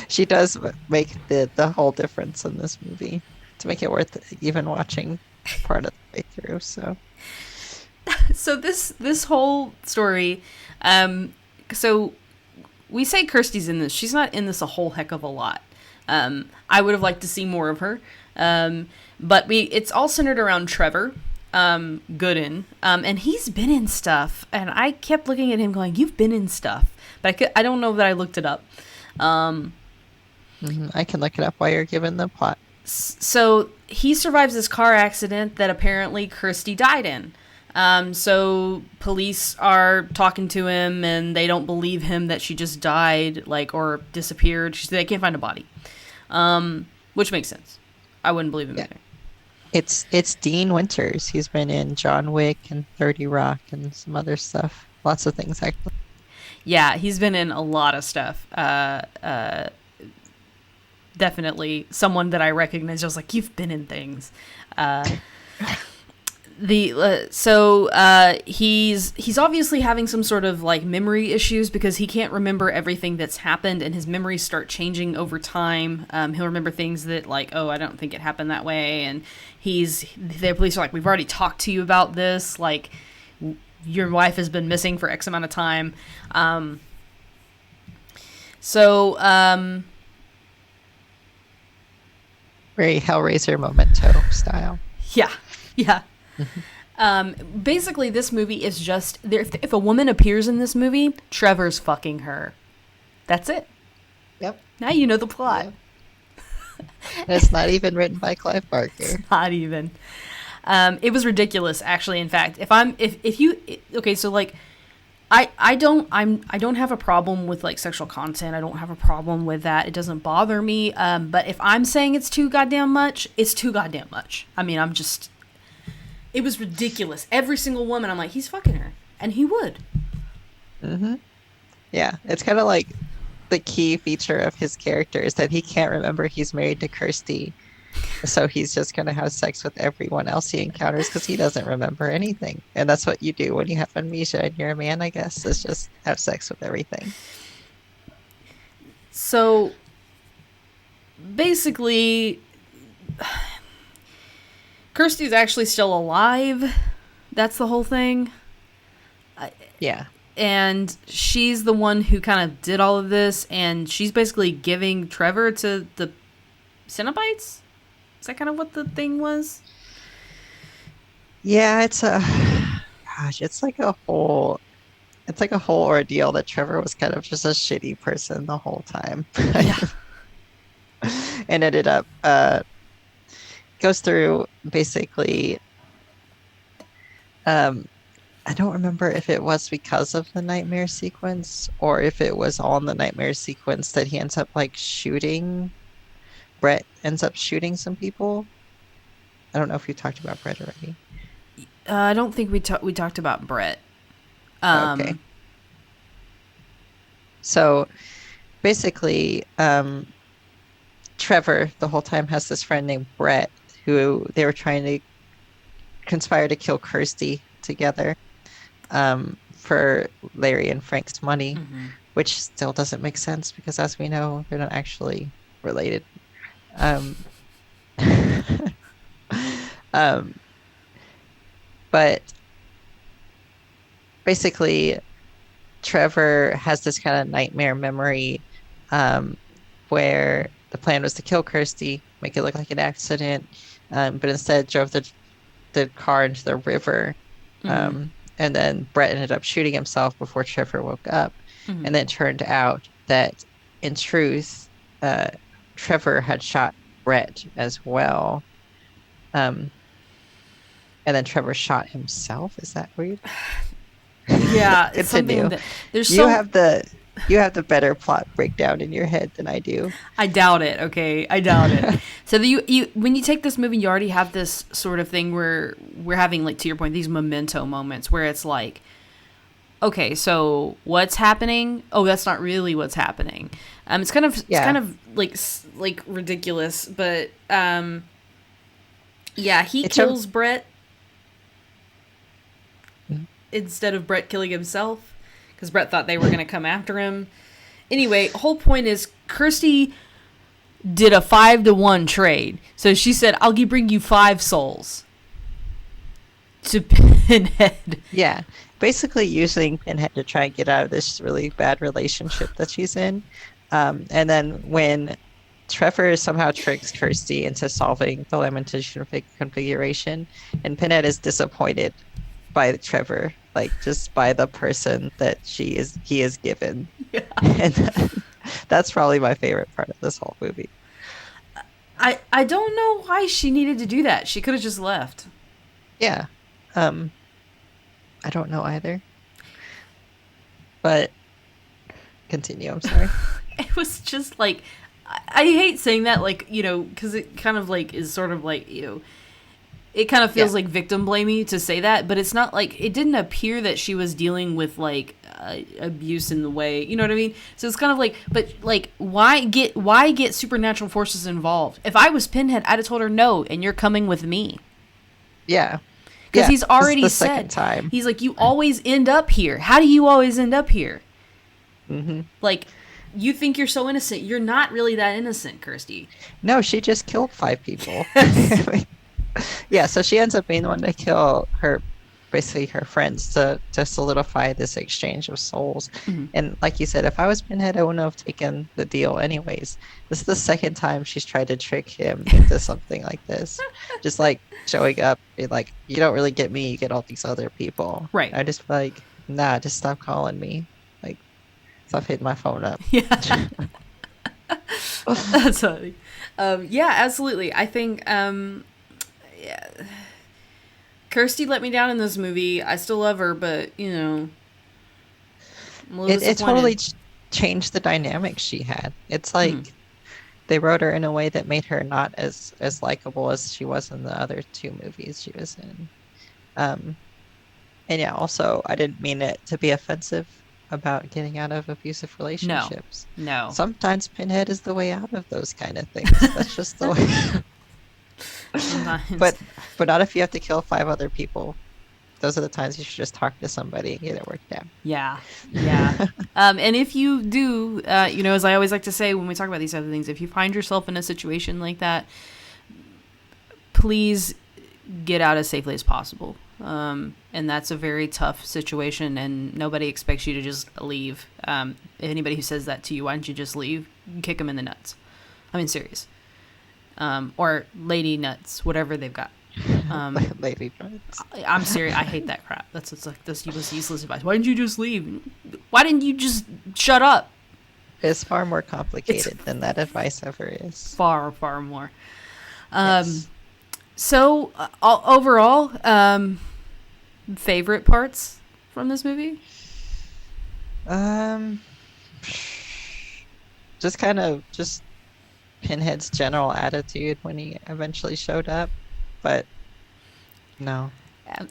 [SPEAKER 2] she does make the whole difference in this movie to make it worth even watching part of the way through. So
[SPEAKER 1] So this whole story, so we say Kirsty's in this. She's not in this a whole heck of a lot. I would have liked to see more of her. But it's all centered around Trevor Gooden, and he's been in stuff. And I kept looking at him, going, "You've been in stuff," but I don't know that I looked it up.
[SPEAKER 2] I can look it up while you're giving the plot.
[SPEAKER 1] So he survives this car accident that apparently Kirsty died in. So police are talking to him, and they don't believe him that she just died, like, or disappeared. They can't find a body, which makes sense. I wouldn't believe him
[SPEAKER 2] Yeah,
[SPEAKER 1] either.
[SPEAKER 2] it's Dean Winters. He's been in John Wick and 30 Rock and some other stuff. Lots of things actually.
[SPEAKER 1] Yeah, he's been in a lot of stuff. definitely someone that I recognize. I was like, you've been in things. He's obviously having some sort of like memory issues because he can't remember everything that's happened, and his memories start changing over time. He'll remember things that like, oh, I don't think it happened that way, and the police are like, we've already talked to you about this, like your wife has been missing for X amount of time. So
[SPEAKER 2] Very Hellraiser memento style.
[SPEAKER 1] yeah, yeah. Basically, this movie is just there. If a woman appears in this movie, Trevor's fucking her. That's it.
[SPEAKER 2] Yep.
[SPEAKER 1] Now you know the plot.
[SPEAKER 2] Yep. It's not even written by Clive Barker.
[SPEAKER 1] Not even. It was ridiculous, actually. In fact, if you okay, so like, I don't have a problem with like sexual content. I don't have a problem with that. It doesn't bother me. But if I'm saying it's too goddamn much, it's too goddamn much. I mean, it was ridiculous. Every single woman, I'm like, he's fucking her, and he would.
[SPEAKER 2] Mm-hmm. Yeah, it's kind of like the key feature of his character is that he can't remember he's married to Kirsty, so he's just going to have sex with everyone else he encounters because he doesn't remember anything. And that's what you do when you have amnesia and you're a man, I guess, is just have sex with everything.
[SPEAKER 1] So basically, Kirsty's actually still alive. That's the whole thing.
[SPEAKER 2] Yeah.
[SPEAKER 1] And she's the one who kind of did all of this, and she's basically giving Trevor to the Cenobites? Is that kind of what the thing was?
[SPEAKER 2] Yeah, it's like a whole ordeal that Trevor was kind of just a shitty person the whole time.
[SPEAKER 1] Yeah.
[SPEAKER 2] And ended up goes through basically I don't remember if it was because of the nightmare sequence or if it was on the nightmare sequence that he ends up like shooting. Brett ends up shooting some people. I don't know if you talked about Brett already.
[SPEAKER 1] I don't think we talked about Brett.
[SPEAKER 2] Okay. So basically, Trevor the whole time has this friend named Brett who they were trying to conspire to kill Kirsty together for Larry and Frank's money, which still doesn't make sense because, as we know, they're not actually related. But basically, Trevor has this kind of nightmare memory where the plan was to kill Kirsty, make it look like an accident, but instead drove the car into the river. And then Brett ended up shooting himself before Trevor woke up. And then it turned out that, in truth, Trevor had shot Brett as well. And then Trevor shot himself. Is that weird?
[SPEAKER 1] Yeah, it's something that there's
[SPEAKER 2] you have the better plot breakdown in your head than I do.
[SPEAKER 1] I doubt it. Okay, I doubt it. So you when you take this movie, you already have this sort of thing where we're having, like, to your point, these memento moments where it's like, okay, so what's happening? Oh, that's not really what's happening. It's kind of like ridiculous, but yeah, he kills Brett instead of Brett killing himself because Brett thought they were going to come after him. Anyway, whole point is Kirsty did a 5-to-1 trade. So she said, I'll bring you 5 souls to Pinhead.
[SPEAKER 2] Yeah. Basically using Pinhead to try and get out of this really bad relationship that she's in. And then when Trevor somehow tricks Kirsty into solving the lamentation configuration, and Pinhead is disappointed by Trevor, like just by the person that he is given. Yeah. And that's probably my favorite part of this whole movie.
[SPEAKER 1] I don't know why she needed to do that. She could have just left.
[SPEAKER 2] Yeah. I don't know either. But continue, I'm sorry.
[SPEAKER 1] It was just like, I hate saying that, like, you know, because it kind of like is sort of like, you know, it kind of
[SPEAKER 2] Yeah.
[SPEAKER 1] feels like victim blamey to say that, but it's not like it didn't appear that she was dealing with like abuse in the way, you know what I mean? So it's kind of like, but like, why get supernatural forces involved? If I was Pinhead, I'd have told her no, and you're coming with me.
[SPEAKER 2] Yeah.
[SPEAKER 1] Because
[SPEAKER 2] Yeah.
[SPEAKER 1] he's
[SPEAKER 2] This is
[SPEAKER 1] already
[SPEAKER 2] the second
[SPEAKER 1] said,
[SPEAKER 2] time.
[SPEAKER 1] he's like, you always end up here. How do you always end up here?
[SPEAKER 2] Hmm.
[SPEAKER 1] Like, you think you're so innocent. You're not really that innocent, Kirsty.
[SPEAKER 2] No, she just killed 5 people. Yeah, so she ends up being the one to kill her, basically her friends, to solidify this exchange of souls.
[SPEAKER 1] Mm-hmm.
[SPEAKER 2] And like you said, if I was Pinhead, I wouldn't have taken the deal anyways. This is the second time she's tried to trick him into something like this. Just like showing up, being like, you don't really get me, you get all these other people.
[SPEAKER 1] Right.
[SPEAKER 2] I just like, nah, just stop calling me. Like, stop hitting my phone up.
[SPEAKER 1] Yeah. That's funny. Yeah, absolutely. I think yeah. Kirsty let me down in this movie. I still love her, but you know, I'm a little
[SPEAKER 2] It totally
[SPEAKER 1] disappointed.
[SPEAKER 2] changed the dynamic she had. It's
[SPEAKER 1] Mm-hmm.
[SPEAKER 2] like they wrote her in a way that made her not as likable as she was in the other 2 movies she was in. Um, and yeah, also I didn't mean it to be offensive about getting out of abusive
[SPEAKER 1] No,
[SPEAKER 2] relationships.
[SPEAKER 1] no.
[SPEAKER 2] Sometimes Pinhead is the way out of those kind of things. That's just the way.
[SPEAKER 1] Sometimes.
[SPEAKER 2] But but not if you have to kill 5 other people. Those are the times you should just talk to somebody and get it worked out.
[SPEAKER 1] Yeah, yeah. And if you do, you know, as I always like to say when we talk about these other things, if you find yourself in a situation like that, please get out as safely as possible. And that's a very tough situation, and nobody expects you to just leave. Anybody who says that to you, why don't you just leave? Kick them in the nuts. I mean, serious. Or lady nuts, whatever they've got.
[SPEAKER 2] Lady friends.
[SPEAKER 1] I'm serious. I hate that crap. That's like this was useless advice. Why didn't you just leave? Why didn't you just shut up?
[SPEAKER 2] It's far more
[SPEAKER 1] It's
[SPEAKER 2] complicated than that advice ever is.
[SPEAKER 1] far, far more.
[SPEAKER 2] Yes.
[SPEAKER 1] So overall, favorite parts from this movie?
[SPEAKER 2] Um, just kind of just Pinhead's general attitude when he eventually showed up, but no.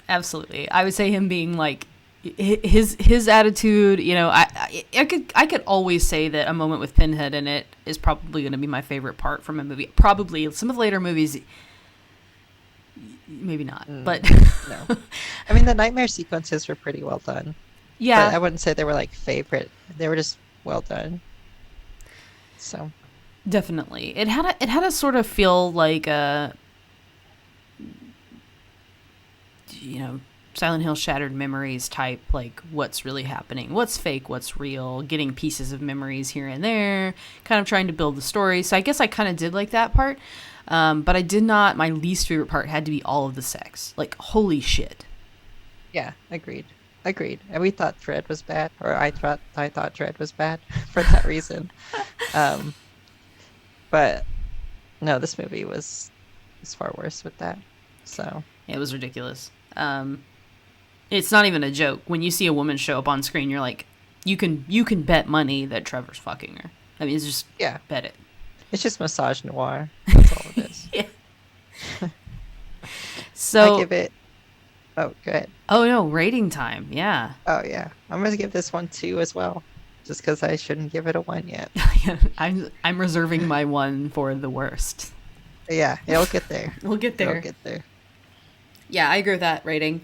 [SPEAKER 1] Absolutely, I would say him being like his attitude. You know, I could always say that a moment with Pinhead in it is probably going to be my favorite part from a movie. Probably some of the later movies, maybe not, but
[SPEAKER 2] No. I mean, the nightmare sequences were pretty well done, but I
[SPEAKER 1] yeah,
[SPEAKER 2] wouldn't say they were like favorite. They were just well done. So,
[SPEAKER 1] definitely. It had a sort of feel like a, you know, Silent Hill Shattered Memories type, like what's really happening, what's fake, what's real, getting pieces of memories here and there, kind of trying to build the story. So I guess I kind of did like that part, but I did not. My least favorite part had to be all of the sex. Like holy shit.
[SPEAKER 2] yeah, agreed. Agreed. And we thought Dread was bad, or I thought Dread was bad for that reason. Um, but no, this movie was far worse with that. So,
[SPEAKER 1] It was ridiculous. It's not even a joke. When you see a woman show up on screen, you're like, you can bet money that Trevor's fucking her. I mean, it's just
[SPEAKER 2] yeah,
[SPEAKER 1] bet it.
[SPEAKER 2] it's just massage noir. That's all it is.
[SPEAKER 1] Yeah.
[SPEAKER 2] I
[SPEAKER 1] So,
[SPEAKER 2] give it. Oh, good.
[SPEAKER 1] oh no, rating time. Yeah.
[SPEAKER 2] Oh yeah, I'm gonna give this one 2 as well, just because I shouldn't give it a 1 yet.
[SPEAKER 1] I'm reserving my one for the worst.
[SPEAKER 2] Yeah, it'll get there.
[SPEAKER 1] We'll get
[SPEAKER 2] It'll
[SPEAKER 1] there.
[SPEAKER 2] get there.
[SPEAKER 1] Yeah, I agree with that rating.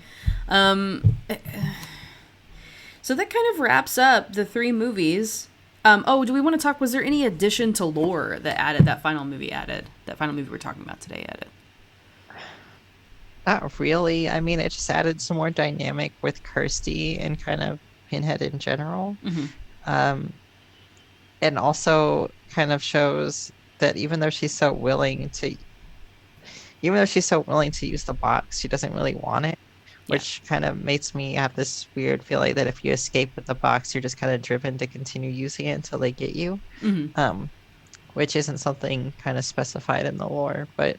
[SPEAKER 1] So that kind of wraps up the 3 movies. Oh, do we want to talk? Was there any addition to lore that final movie we're talking about today added?
[SPEAKER 2] Not really. I mean, it just added some more dynamic with Kirsty and kind of Pinhead in general.
[SPEAKER 1] Mm-hmm.
[SPEAKER 2] Um, and also kind of shows that even though she's so willing to use the box, she doesn't really want it,
[SPEAKER 1] Yeah.
[SPEAKER 2] which kind of makes me have this weird feeling that if you escape with the box, you're just kind of driven to continue using it until they get you.
[SPEAKER 1] Mm-hmm.
[SPEAKER 2] Which isn't something kind of specified in the lore, but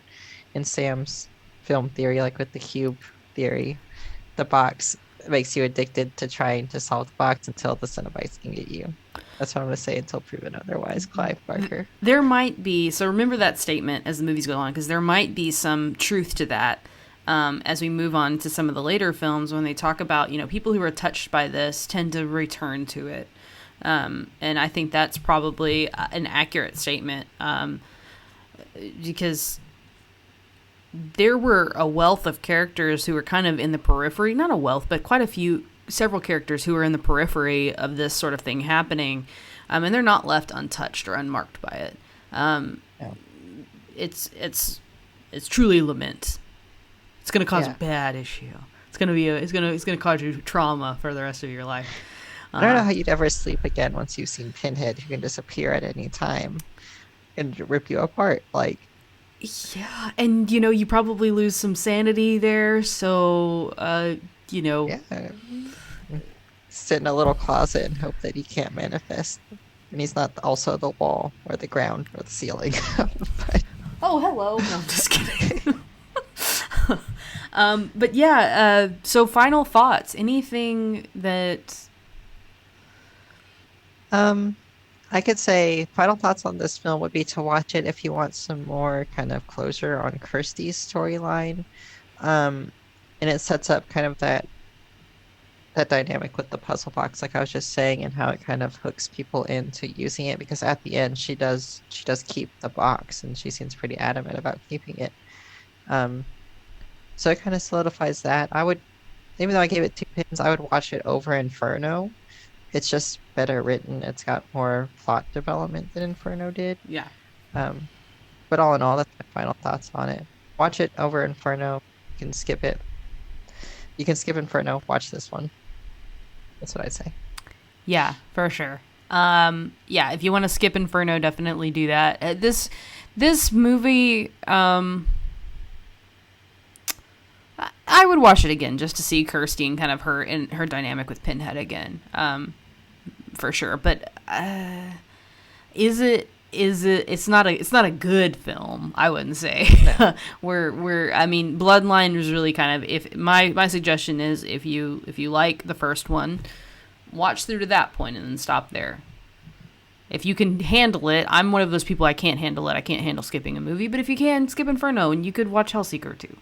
[SPEAKER 2] in Sam's film theory, like with the cube theory, the box makes you addicted to trying to solve the box until the Cenobites can get you. That's what I'm going to say until proven otherwise, Clive Barker.
[SPEAKER 1] There might be, so remember that statement as the movies go on, because there might be some truth to that. as we move on to some of the later films, when they talk about, people who are touched by this tend to return to it. And I think that's probably an accurate statement, because there were a wealth of characters who were kind of in the periphery, not a wealth, but several characters who were in the periphery of this sort of thing happening. And they're not left untouched or unmarked by it.
[SPEAKER 2] Yeah.
[SPEAKER 1] It's truly lament. It's going to cause a bad issue. It's going to cause you trauma for the rest of your life.
[SPEAKER 2] I don't know how you'd ever sleep again once you've seen Pinhead, who can disappear at any time and rip you apart. Like,
[SPEAKER 1] yeah, and you probably lose some sanity there. So,
[SPEAKER 2] yeah, sit in a little closet and hope that he can't manifest, and he's not also the wall or the ground or the ceiling. But,
[SPEAKER 1] oh, hello. No, I'm just kidding. But yeah. So, final thoughts. Anything that.
[SPEAKER 2] I could say final thoughts on this film would be to watch it if you want some more kind of closure on Kirsty's storyline. And it sets up kind of that dynamic with the puzzle box, like I was just saying, and how it kind of hooks people into using it, because at the end she does keep the box, and she seems pretty adamant about keeping it. So it kind of solidifies that. I would, even though I gave it 2 pins, I would watch it over Inferno. It's just better written. It's got more plot development than Inferno did.
[SPEAKER 1] Yeah.
[SPEAKER 2] But all in all, that's my final thoughts on it. Watch it over Inferno. You can skip it. You can skip Inferno. Watch this one. That's what I'd say.
[SPEAKER 1] Yeah, for sure. Yeah, if you want to skip Inferno, definitely do that. This movie, I would watch it again just to see Kirsty and kind of her dynamic with Pinhead again. For sure. But it's not a good film, I wouldn't say. No. I mean, Bloodline was really kind of, if my suggestion is, if you like the first one, watch through to that point and then stop there. If you can handle it, I'm one of those people, I can't handle it. I can't handle skipping a movie, but if you can, skip Inferno, and you could watch Hellseeker too.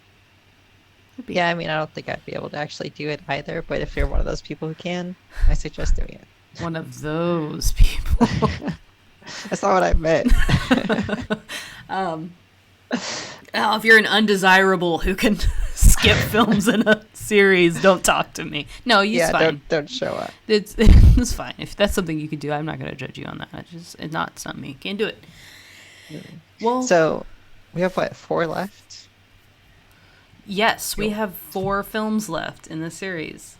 [SPEAKER 2] Yeah, I mean, I don't think I'd be able to actually do it either, but if you're one of those people who can, I suggest doing it.
[SPEAKER 1] One of those people.
[SPEAKER 2] That's not what I meant.
[SPEAKER 1] If you're an undesirable who can skip films in a series, don't talk to me. No, it's fine.
[SPEAKER 2] Don't show up.
[SPEAKER 1] It's fine. If that's something you could do, I'm not going to judge you on that. It's not me. Can't do it. Well,
[SPEAKER 2] so we have 4 left?
[SPEAKER 1] Yes, we have 4 films left in the series.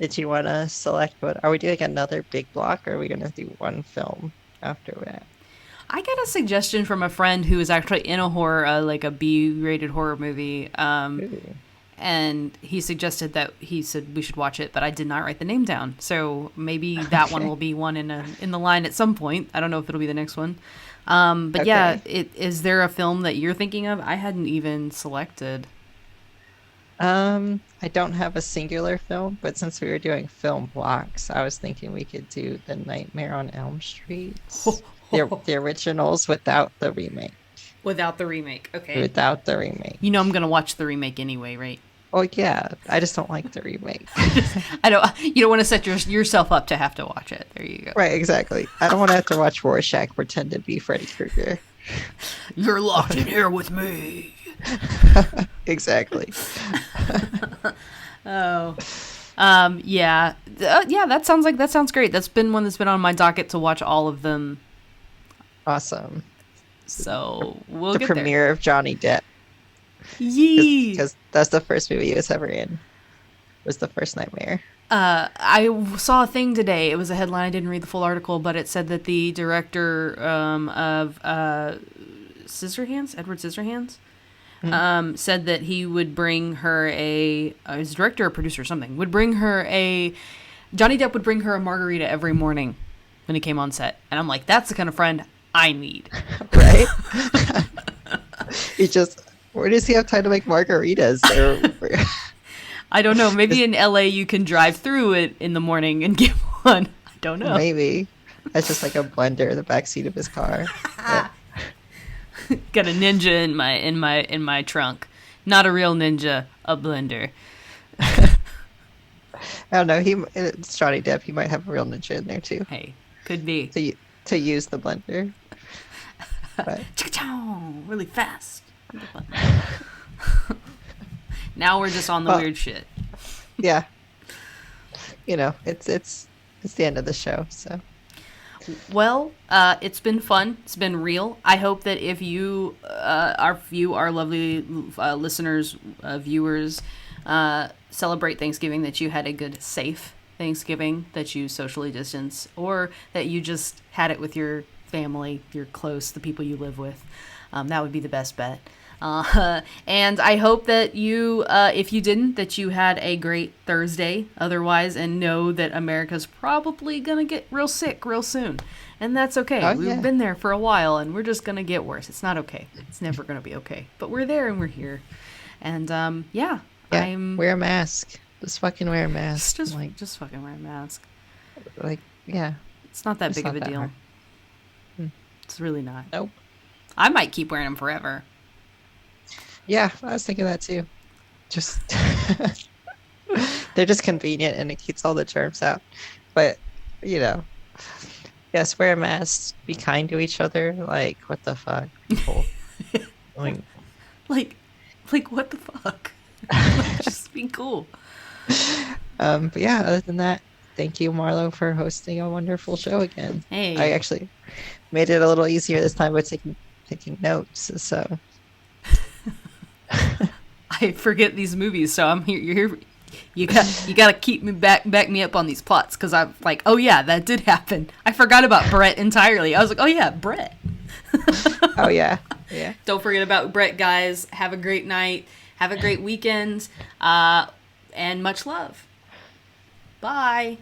[SPEAKER 2] Did you want to select what? Are we doing another big block, or are we going to do one film after that?
[SPEAKER 1] I got a suggestion from a friend who is actually in a horror, like a B-rated horror movie. And he suggested he said we should watch it, but I did not write the name down. So maybe that one will be one in the line at some point. I don't know if it'll be the next one. But okay. Yeah, is there a film that you're thinking of? I hadn't even selected.
[SPEAKER 2] I don't have a singular film, but since we were doing film blocks, I was thinking we could do The Nightmare on Elm Street. The originals without the remake.
[SPEAKER 1] Without the remake, okay.
[SPEAKER 2] Without the remake.
[SPEAKER 1] You know I'm gonna watch the remake anyway, right?
[SPEAKER 2] Oh yeah, I just don't like the remake.
[SPEAKER 1] You don't want to set yourself up to have to watch it. There you go.
[SPEAKER 2] Right, exactly. I don't want to have to watch Rorschach pretend to be Freddy Krueger.
[SPEAKER 1] You're locked in here with me.
[SPEAKER 2] Exactly.
[SPEAKER 1] Oh. Yeah. Yeah, that sounds great. That's been one that's been on my docket to watch all of them.
[SPEAKER 2] Awesome.
[SPEAKER 1] So we'll
[SPEAKER 2] the
[SPEAKER 1] get
[SPEAKER 2] premiere
[SPEAKER 1] there.
[SPEAKER 2] Of Johnny Depp.
[SPEAKER 1] Yee!
[SPEAKER 2] Because that's the first movie he was ever in. Was the first Nightmare.
[SPEAKER 1] I saw a thing today. It was a headline. I didn't read the full article, but it said that the director of Scissorhands, Edward Scissorhands, said that he would bring her his director or producer or something, Johnny Depp would bring her a margarita every morning when he came on set. And I'm like, that's the kind of friend I need.
[SPEAKER 2] Right? Where does he have time to make margaritas?
[SPEAKER 1] I don't know. Maybe in LA you can drive through it in the morning and get one. I don't know.
[SPEAKER 2] Maybe. That's just like a blender in the backseat of his car. Yeah.
[SPEAKER 1] Got a Ninja in my trunk. Not a real ninja, a blender.
[SPEAKER 2] I don't know. It's Johnny Depp. He might have a real ninja in there too
[SPEAKER 1] Hey, could be.
[SPEAKER 2] to use the blender. But
[SPEAKER 1] Chicka-chow, really fast. Now we're just on the weird shit.
[SPEAKER 2] Yeah, it's the end of the show. So
[SPEAKER 1] Well, it's been fun. It's been real. I hope that if you, our lovely listeners, viewers, celebrate Thanksgiving, that you had a good, safe Thanksgiving, that you socially distance, or that you just had it with your family, your close, the people you live with. That would be the best bet. And I hope that you, if you didn't, that you had a great Thursday otherwise, and know that America's probably going to get real sick real soon. And that's okay.
[SPEAKER 2] Oh,
[SPEAKER 1] We've
[SPEAKER 2] yeah.
[SPEAKER 1] been there for a while, and we're just going to get worse. It's not okay. It's never going to be okay. But we're there and we're here. And
[SPEAKER 2] yeah, wear a mask. Just fucking wear a mask.
[SPEAKER 1] Just fucking wear a mask.
[SPEAKER 2] Yeah.
[SPEAKER 1] It's not that
[SPEAKER 2] It's
[SPEAKER 1] big
[SPEAKER 2] not
[SPEAKER 1] of a
[SPEAKER 2] that
[SPEAKER 1] deal.
[SPEAKER 2] hard.
[SPEAKER 1] It's really not.
[SPEAKER 2] Nope.
[SPEAKER 1] I might keep wearing them forever.
[SPEAKER 2] Yeah, I was thinking that too. Just they're just convenient and it keeps all the germs out. But yes, wear a mask, be kind to each other. Like, what the fuck, people? Like,
[SPEAKER 1] Like what the fuck? Just be cool.
[SPEAKER 2] but yeah, other than that, thank you, Marlo, for hosting a wonderful show again.
[SPEAKER 1] Hey.
[SPEAKER 2] I actually made it a little easier this time by taking notes. So
[SPEAKER 1] I forget these movies, so I'm here. You're here. You got to keep me back me up on these plots, because I'm like, oh yeah, that did happen. I forgot about Brett entirely. I was like, oh yeah, Brett.
[SPEAKER 2] oh yeah.
[SPEAKER 1] Don't forget about Brett, guys. Have a great night. Have a great weekend. And much love. Bye.